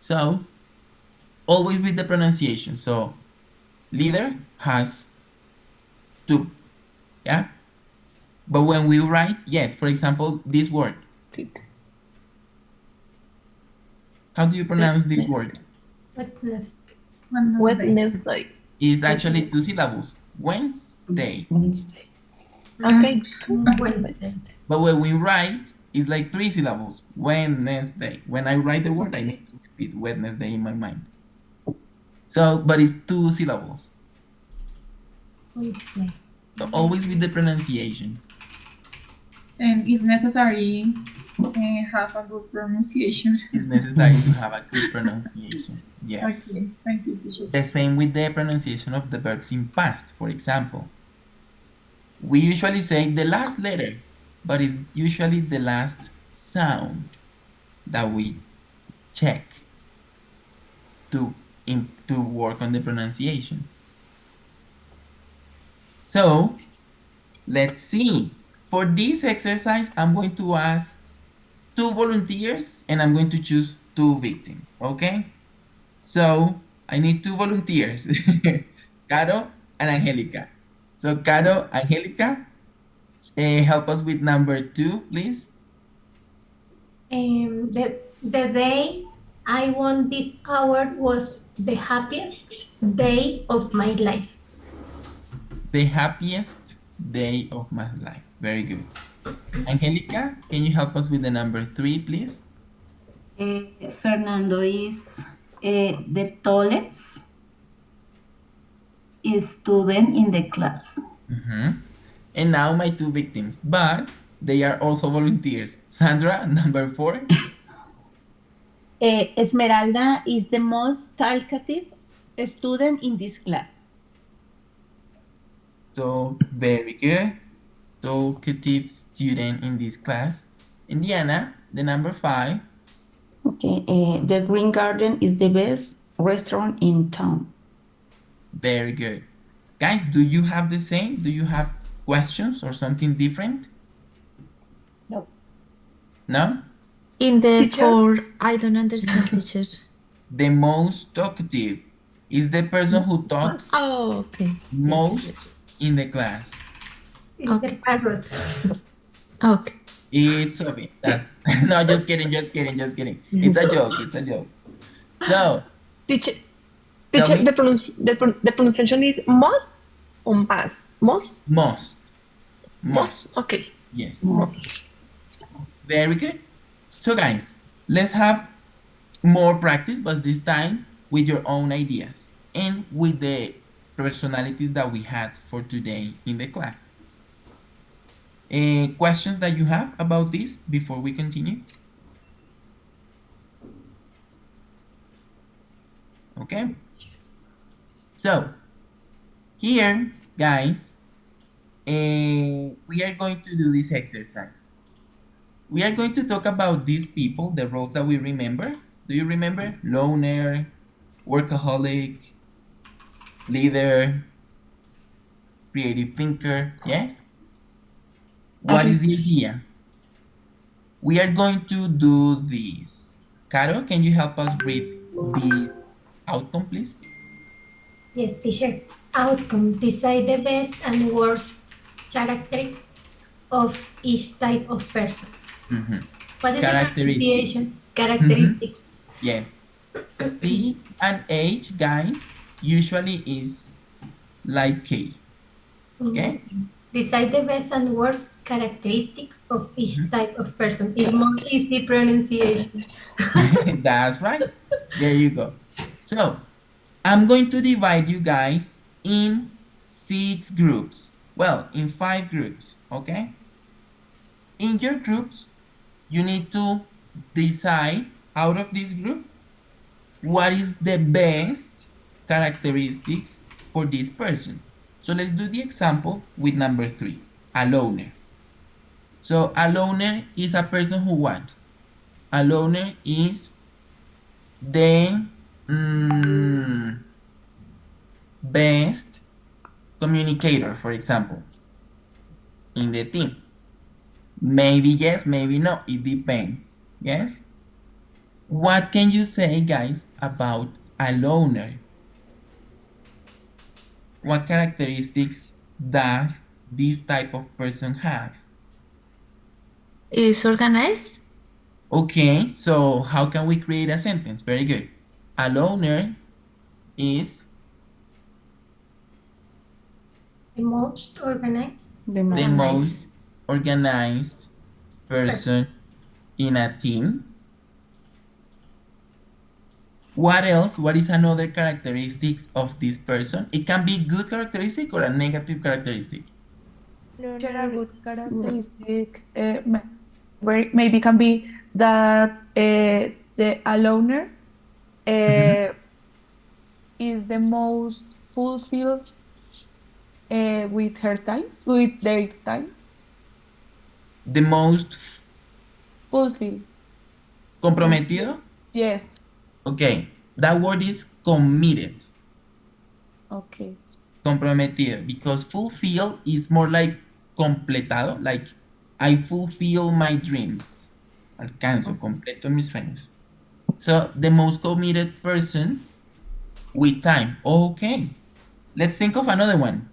So always with the pronunciation. So leader has 2. Yeah? But when we write, yes, for example, this word. How do you pronounce this word? Wednesday. It's actually 2 syllables. Wednesday. Okay. Wednesday. But when we write, it's like 3 syllables. Wednesday. When I write the word, I need to repeat Wednesday in my mind. So, but it's 2 syllables. Wednesday. So always with the pronunciation. And it's necessary have a good pronunciation. It's necessary to have a good pronunciation. Yes. Okay, thank you, teacher. The same with the pronunciation of the verbs in past, for example. We usually say the last letter, but it's usually the last sound that we check to work on the pronunciation. So, let's see. For this exercise, I'm going to ask 2 volunteers and I'm going to choose 2 victims, okay? So, I need 2 volunteers, Caro and Angelica. So, Caro, Angelica, Help us with number 2, please. The day I won this award was the happiest day of my life. The happiest day of my life. Very good. Angelica, can you help us with the number 3, please? Fernando is the tallest student in the class. And now my 2 victims, but they are also volunteers. Sandra, number 4. Esmeralda is the most talkative student in this class. So, very good. Talkative student in this class. Indiana, the number 5. Okay, the Green Garden is the best restaurant in town. Very good. Guys, do you have the same? Do you have questions or something different? No. No? In the Teacher? 4, I don't understand, teacher. The most talkative is the person who talks Oh, okay. most in the class. It's the parrot. Okay. It's okay. That's no, just kidding. It's a joke. So, Teacher, tell me. the pronunciation is most or mas? Most? Most. Okay. Yes. Most. Very good. So guys, let's have more practice, but this time with your own ideas and with the personalities that we had for today in the class. Questions that you have about this before we continue? Okay. So, here, guys, we are going to do this exercise. We are going to talk about these people, the roles that we remember. Do you remember? Loner, workaholic, leader, creative thinker, yes? What is the idea? We are going to do this. Caro, can you help us read the outcome, please? Yes, teacher. Outcome. Decide the best and worst characteristics of each type of person. What is the pronunciation? Characteristics. Yes. C and H, guys, usually is like K. Okay? Decide the best and worst characteristics of each type of person. It's more easy pronunciation. That's right. There you go. So, I'm going to divide you guys in 6 groups. Well, in 5 groups, okay? In your groups, you need to decide out of this group what is the best characteristics for this person. So let's do the example with number 3, a loner. So a loner is a person who what? A loner is the best communicator, for example, in the team. Maybe yes, maybe no, it depends, yes? What can you say, guys, about a loner? What characteristics does this type of person have? Is organized? Okay, so how can we create a sentence? Very good. A loner is The most organized. the most organized person in a team. What else? What is another characteristics of this person? It can be good characteristic or a negative characteristic. A good characteristic maybe can be that a loner is the most fulfilled with their time. The most Fulfilled. comprometido? Yes. Okay, that word is committed. Okay. Comprometido, because fulfill is more like completado, like I fulfill my dreams. Alcanzo, completo mis sueños. So the most committed person with time. Okay, let's think of another one.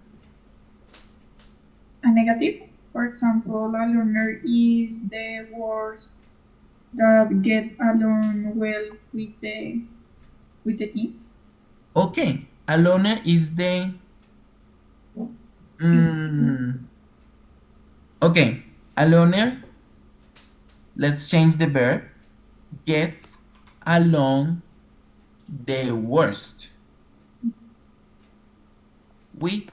A negative? For example, a learner is the worst that get along well with the team. Okay, a loner is the okay, a loner, let's change the verb, gets along the worst with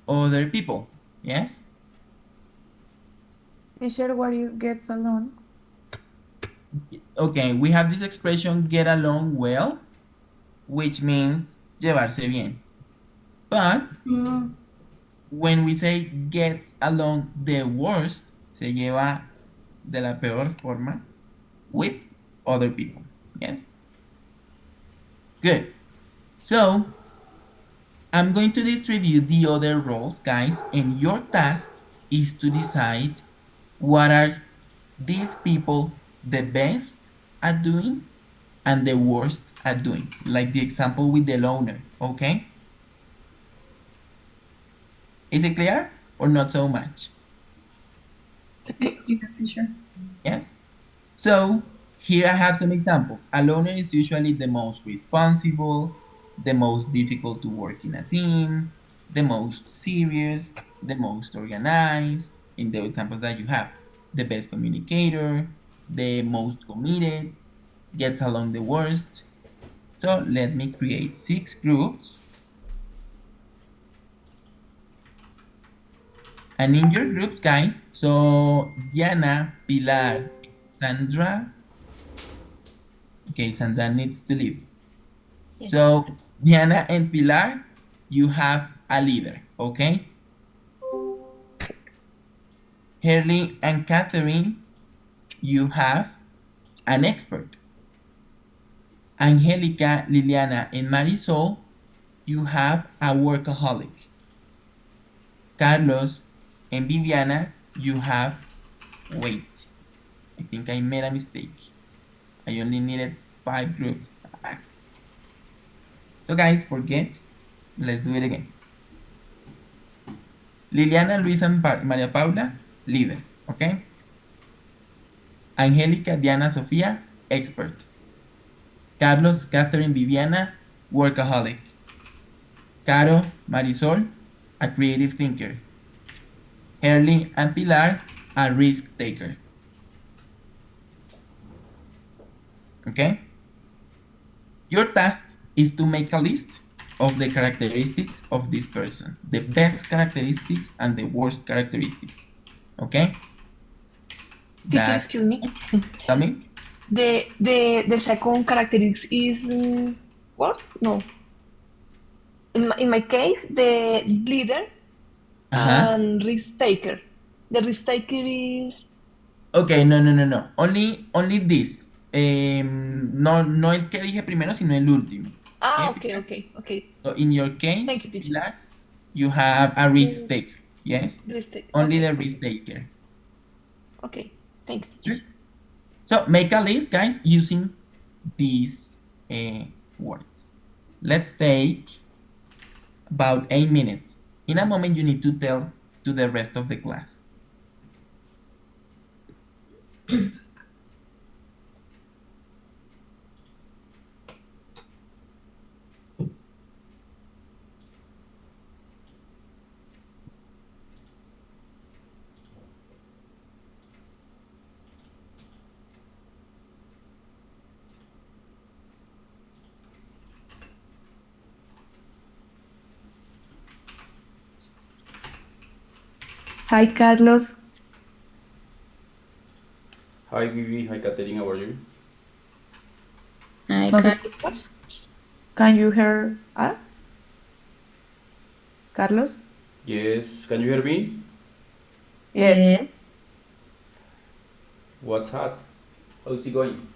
other people. Yes? Teacher, what you gets alone? Okay, we have this expression get along well, which means llevarse bien. But when we say gets along the worst, se lleva de la peor forma with other people. Yes? Good. So, I'm going to distribute the other roles, guys, and your task is to decide what are these people the best at doing and the worst at doing, like the example with the loner, okay? Is it clear or not so much? It's clear, teacher. Yes? So, here I have some examples. A loner is usually the most responsible, the most difficult to work in a team, the most serious, the most organized, in the examples that you have. The best communicator, the most committed, gets along the worst. So let me create 6 groups. And in your groups, guys, so Diana, Pilar, Sandra. Okay, Sandra needs to leave. Yes. So Diana and Pilar, you have a leader, okay? Herly and Catherine, you have an expert. Angelica, Liliana, and Marisol, you have a workaholic. Carlos and Viviana, you have, wait, I think I made a mistake. I only needed 5 groups. So guys, forget, let's do it again. Liliana, Luisa, and Maria Paula, leader, okay? Angelica, Diana, Sofía, expert. Carlos, Catherine, Viviana, workaholic. Caro, Marisol, a creative thinker. Herly and Pilar, a risk taker. Okay? Your task is to make a list of the characteristics of this person, the best characteristics and the worst characteristics. Okay? Teacher, excuse me. Tell me. The second characteristic is what? No. In my case, the leader and risk taker. The risk taker is. Okay, no. Only this. No el que dije primero, sino el último. Okay. So in your case, thank you, teacher. Pilar, you have a risk taker. Yes. Risk taker. Only the risk taker. Okay. Thank you, teacher. So make a list, guys, using these words. Let's take about 8 minutes. In a moment, you need to tell to the rest of the class. Hi, Carlos. Hi, Vivi. Hi, Catherine. How are you? Hi, Carlos. Can you hear us? Carlos? Yes. Can you hear me? Yes. What's up? How's it going?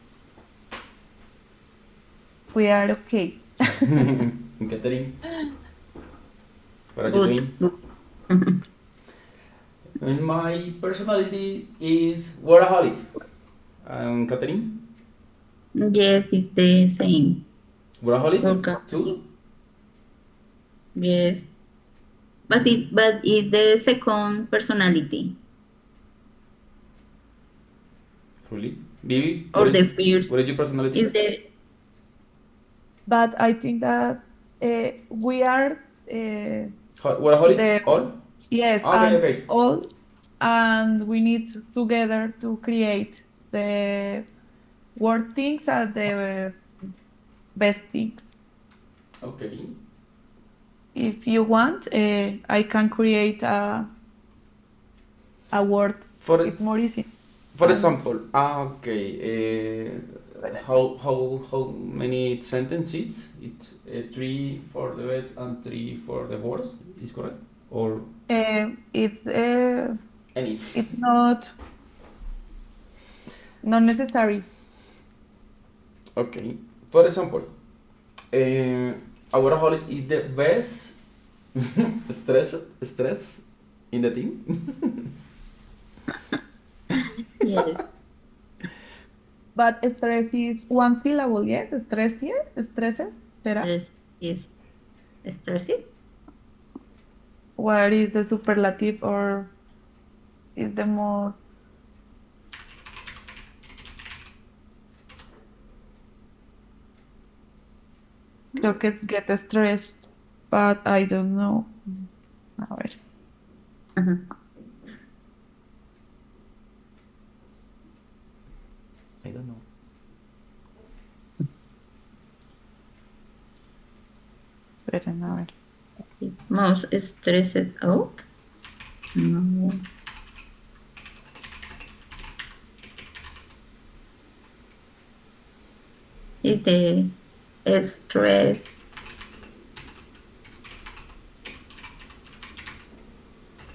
We are okay. Catherine? What are you doing? And my personality is workaholic. And Catherine? Yes, it's the same. Workaholic too? Yes. But it's the second personality. Really? Vivi, or the first what is your personality? is the But I think that we are Workaholic? the All? yes, Okay, and okay. all, and we need together to create the worst things and the best things. Okay. If you want, I can create a word. It's more easy. For example, okay. How many sentences? It's 3 for the best and 3 for the worst. Is correct? Or It's any? it's not necessary. Okay. For example, workaholic is the best stress in the team. yes. But stress is one syllable, yes? Stresses, ¿será? Yes. Stresses? What is the superlative or is the most? Creo que get stressed, but I don't know. A ver. I don't know. Esperen, a ver. Most stressed out? No. Is the stress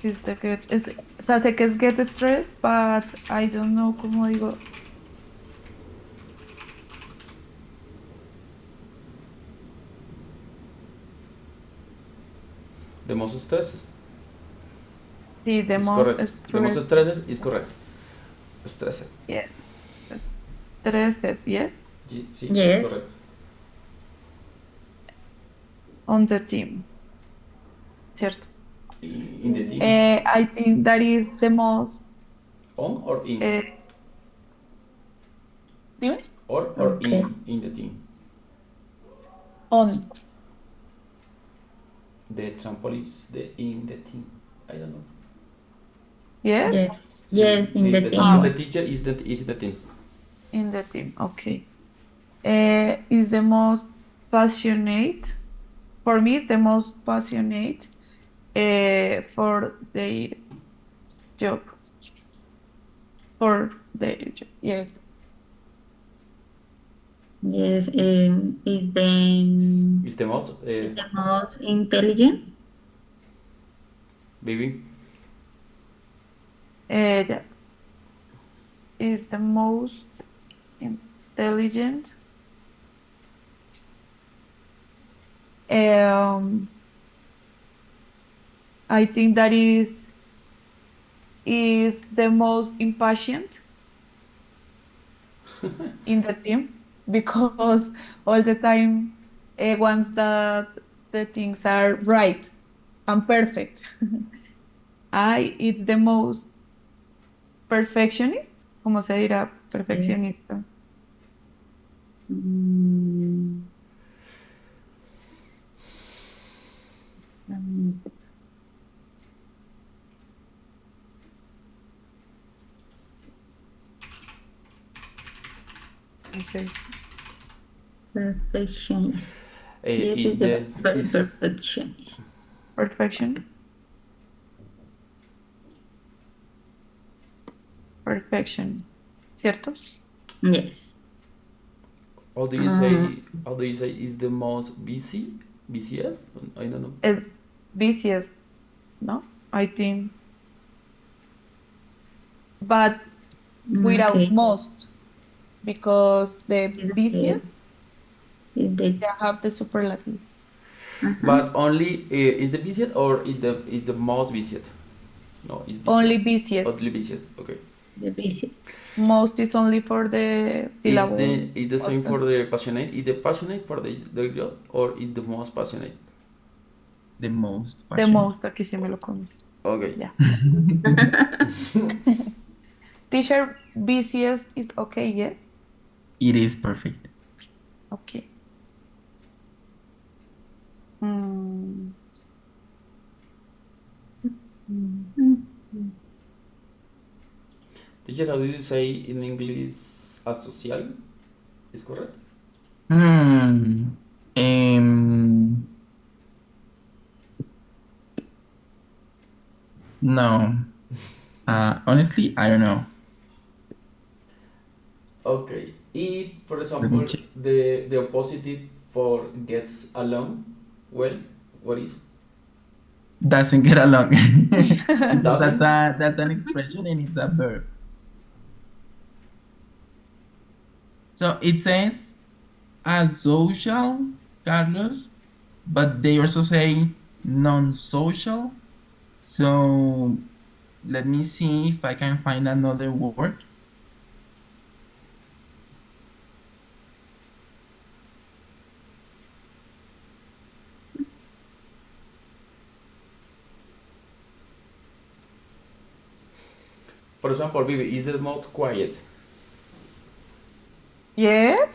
Is the get, o sea, sé que es get stressed, but I don't know cómo digo. The most stresses. Sí, the Is most correct. stressed. The most stresses is correct. Stressed. Yes. Stressed, yes? Sí, Yes. is correct. On the team. ¿Cierto? In the team. I think that is the most. On or in? Dime? Or Okay. in the team. On. The example is the in the team. I don't know. Yes? Yes, in the the team. The teacher is the team. In the team, okay. Is the most passionate. For me, it's the most passionate for their job. For their job, yes. Yes, is the Is the most. is the most intelligent? Baby. Yeah. Is the most intelligent. I think that is the most impatient in the team because all the time wants that the things are right and perfect. It's the most perfectionist. ¿Cómo se dirá perfeccionista? Perfectionist. This Is is the is perfectionist. Perfection. Perfection. ¿Cierto? Yes. How do you say? How do you say is the most busy? Busiest? I don't know. Es busiest, no? I think. But without Okay. most, because the busiest They they have the superlative. But only is the busiest or is the most busiest? No, it's busiest. Only busiest. Only busiest. Okay. The busiest. Most is only for the syllable. Is the same for the passionate? Is the passionate for the job or is the most passionate? The most. The most, aquí sí me lo comes. Okay. Yeah. Teacher, busiest is okay, yes? It is perfect. Okay. Mm. Teacher, how do you say in English asocial? Is correct? Hmm. No. Honestly, I don't know. Okay. If, for Let me example, check. the opposite for gets along, well, what is? Doesn't get along. Doesn't? That's an expression and it's a verb. So it says asocial, Carlos, but they also say non-social. So let me see if I can find another word. For example, Vivi, is the most quiet? Yes,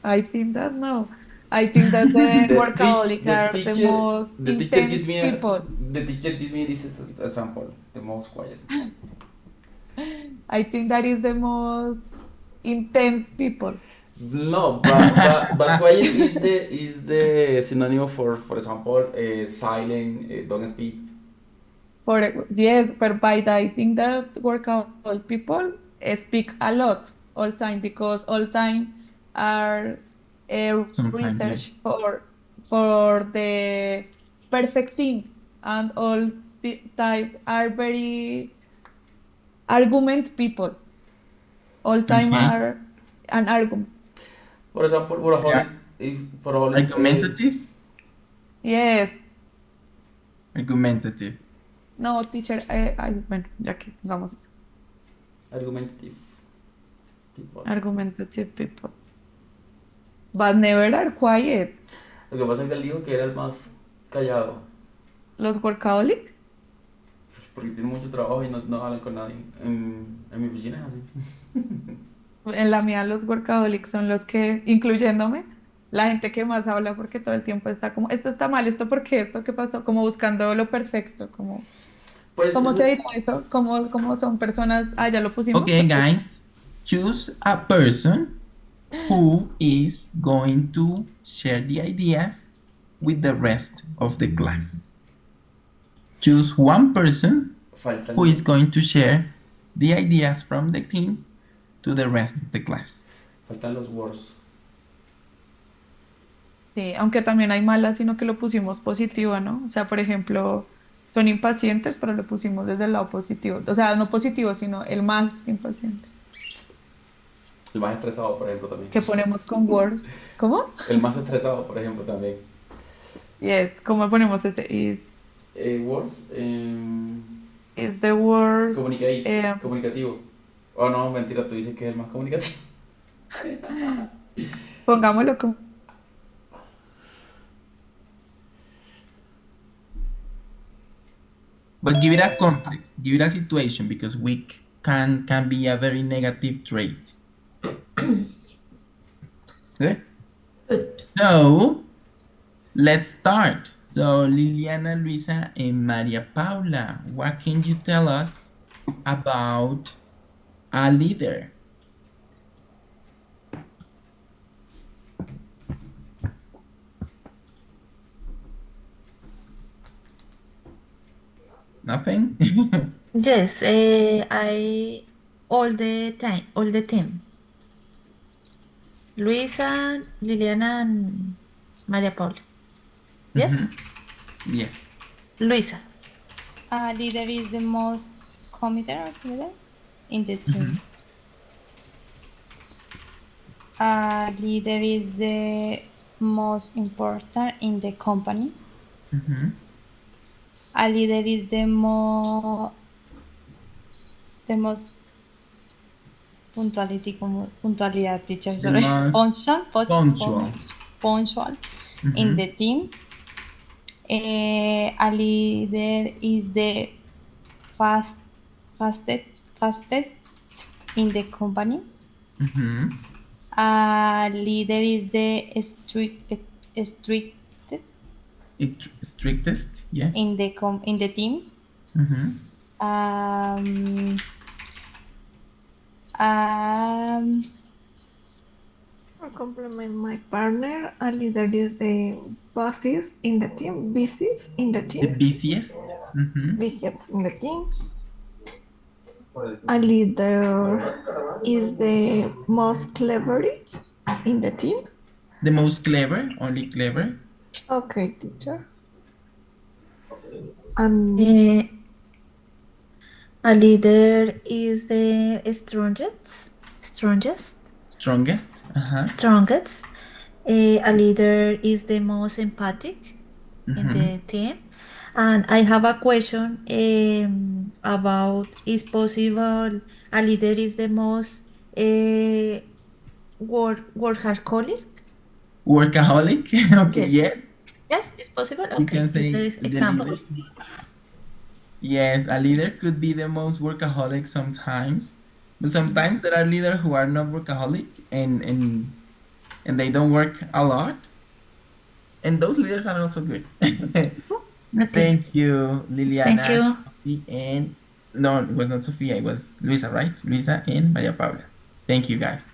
I think that no. I think that the workaholic are the most intense people. The teacher give me this example, the most quiet. I think that is the most intense people. No, but quiet is the synonym for example, silent, don't speak. Yes, but by that I think that workaholic people speak a lot all time because all time are Sometimes, research for the perfect things and all the type are very argument people. All time Okay. are an argument. For example, Yeah. for a Argumentative? Yes. Argumentative. No, teacher, bueno, ya que vamos a eso. Argumentative people. Argumentative people. But never are quiet. Lo que pasa es que él dijo que era el más callado. ¿Los workaholic? Porque tiene mucho trabajo y no hablan con nadie. En mi oficina es así. En la mía los workaholics son los que, incluyéndome, la gente que más habla porque todo el tiempo está como, esto está mal, esto por qué, esto qué pasó, como buscando lo perfecto, como... Pues ¿Cómo se dice eso? ¿Cómo son personas? Ah, ya lo pusimos. Okay, guys, choose a person who is going to share the ideas with the rest of the class. Choose one person who is going to share the ideas from the team to the rest of the class. Faltan los words. Sí, aunque también hay malas, sino que lo pusimos positivo, ¿no? O sea, por ejemplo, son impacientes, pero lo pusimos desde el lado positivo. O sea, no positivo, sino el más impaciente. El más estresado, por ejemplo, también. Que ponemos con words. ¿Cómo? El más estresado, por ejemplo, también. Yes, ¿cómo ponemos ese? Words. Is the word. Comunicativo. Oh, no, mentira, tú dices que es el más comunicativo. Pongámoslo como. But give it a context, give it a situation, because weak can be a very negative trait. Okay? So, let's start. So, Liliana, Luisa, and Maria Paula, what can you tell us about a leader? Nothing? Yes, I all the team. Luisa, Liliana, and Maria Paula. Yes? Yes. Luisa. A leader is the most committed leader in the team. A leader is the most important in the company. A leader is the most puntualidad, teacher, sorry. Punctual in the team. A leader is the fastest in the company. Mm-hmm. A leader is the Strictest, yes. in the team. Mm-hmm. For complement my partner, a leader is the bosses in the team, busiest in the The team, busiest. Mm-hmm. busiest in the team. A leader is the most cleverest in the team. The most clever, only clever. Okay, teacher. And A leader is the strongest. Uh-huh. Strongest. A leader is the most empathic in the team. And I have a question about is possible a leader is the most workaholic? Workaholic. Okay, yes. Yes, it's possible. You Okay, can say this the example. leaders. Yes, a leader could be the most workaholic sometimes, but sometimes there are leaders who are not workaholic and they don't work a lot, and those leaders are also good. Thank you, Liliana. Thank you. Sophie, and no, it was not Sophia, it was Luisa, right? Luisa and Maria Paula. Thank you, guys.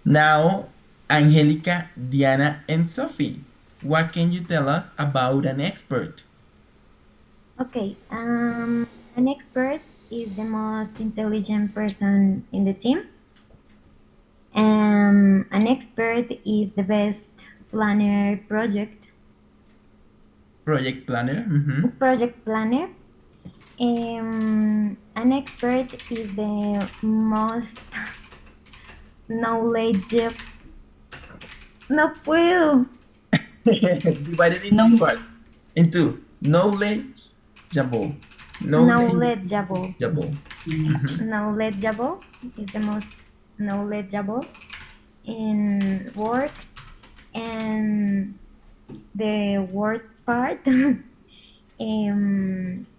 Now, Angelica, Diana, and Sophie, what can you tell us about an expert? Okay, an expert is the most intelligent person in the team. An expert is the best planner project. Project planner. Mm-hmm. Project planner. An expert is the most knowledgeable. No puedo. Divided into two parts. Into knowledgeable. Knowledgeable. Mm-hmm. Knowledgeable is the most knowledgeable in work, and the worst part an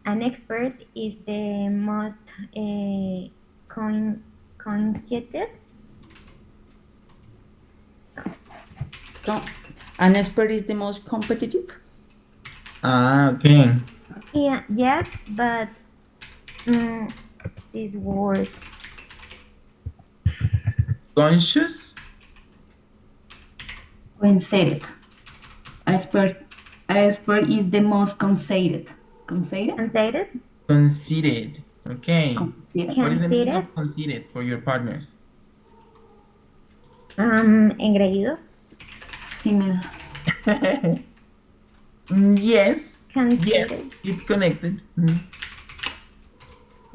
expert is the most conscientious. An expert is the most competitive. Ah, okay. Yeah, yes, but this word. Conscious? Conceited. Expert is the most conceited. Conceited? Conceited. Okay. Conceited. What is the meaning of conceited for your partners? Engreído. Similar. Yes. Conceited. Yes, it's connected. Mm.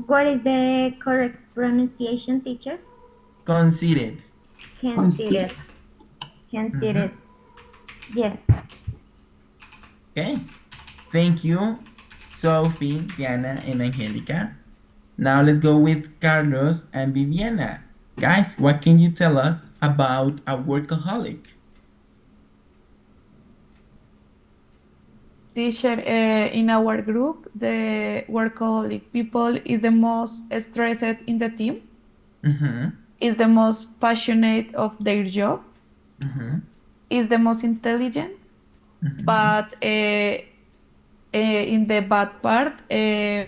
What is the correct pronunciation, teacher? Conceited. Conceited. Conceited. Yes. Okay. Thank you, Sophie, Diana, and Angelica. Now let's go with Carlos and Viviana. Guys, what can you tell us about a workaholic? Teacher, in our group, the workaholic people is the most stressed in the team, is the most passionate of their job, is the most intelligent, but in the bad part, is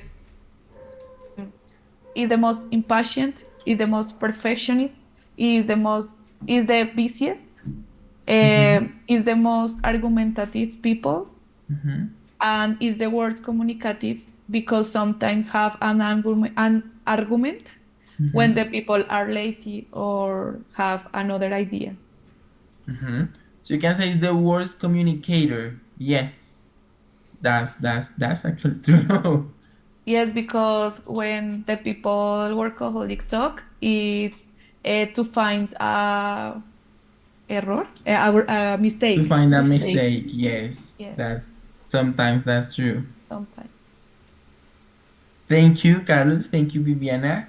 the most impatient, is the most perfectionist, is the busiest, is the most argumentative people, and is the worst communicative because sometimes have an argument when the people are lazy or have another idea. So you can say it's the worst communicator. Yes, that's actually true. Yes, because when the people workaholic talk, it's to find a error, a mistake. To find a mistake, yes. Sometimes that's true. Sometimes. Thank you, Carlos. Thank you, Viviana.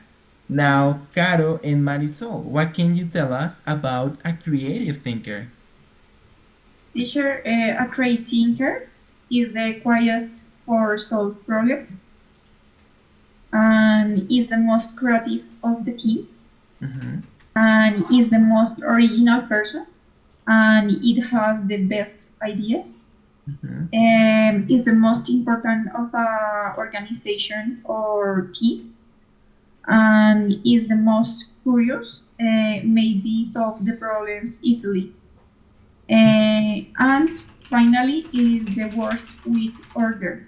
Now, Caro and Marisol, what can you tell us about a creative thinker? Teacher, a creative thinker is the quietest for solve problems and is the most creative of the team. and is the most original person, and it has the best ideas, is the most important of a organization or team, and is the most curious, maybe solve the problems easily, and finally is the worst with order.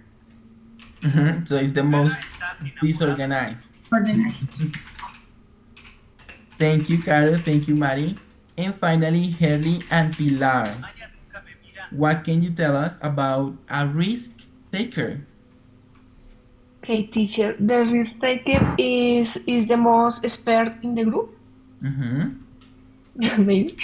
So it's the most disorganized. Organized. Thank you, Carol. Thank you, Mari. And finally, Herly and Pilar. What can you tell us about a risk taker? Okay, teacher. The risk taker is the most expert in the group. Maybe.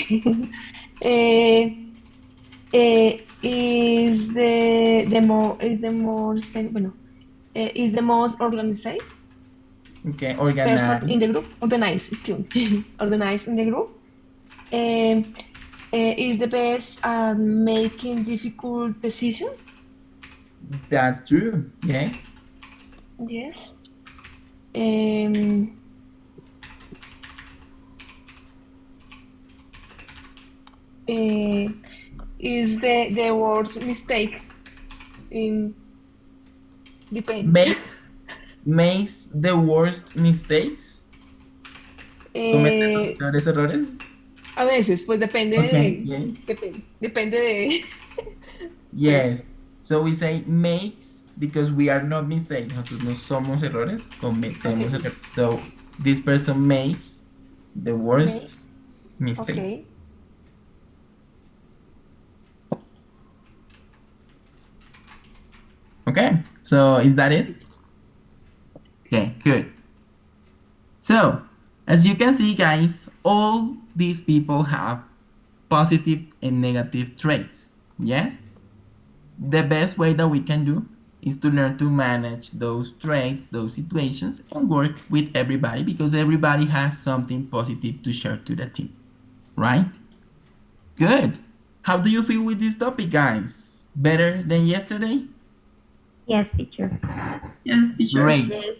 Is the most organized. Okay, organized. Person in the group. Organized, excuse me. Organized in the group. Is the best at making difficult decisions. That's true. Yes. Yes. Is the worst mistake in depend. Makes the worst mistakes. Comete los peores errores. A veces, pues depende Okay, depende de. Yes. So we say makes because we are not mistakes. Nosotros no somos errores, cometemos errores. So this person makes the worst mistakes. Okay. Okay, so is that it? Okay, good. So, as you can see, guys, all these people have positive and negative traits. Yes? The best way that we can do is to learn to manage those traits, those situations, and work with everybody because everybody has something positive to share to the team. Right? Good. How do you feel with this topic, guys? Better than yesterday? Yes, teacher. Yes, teacher. Great. Yes,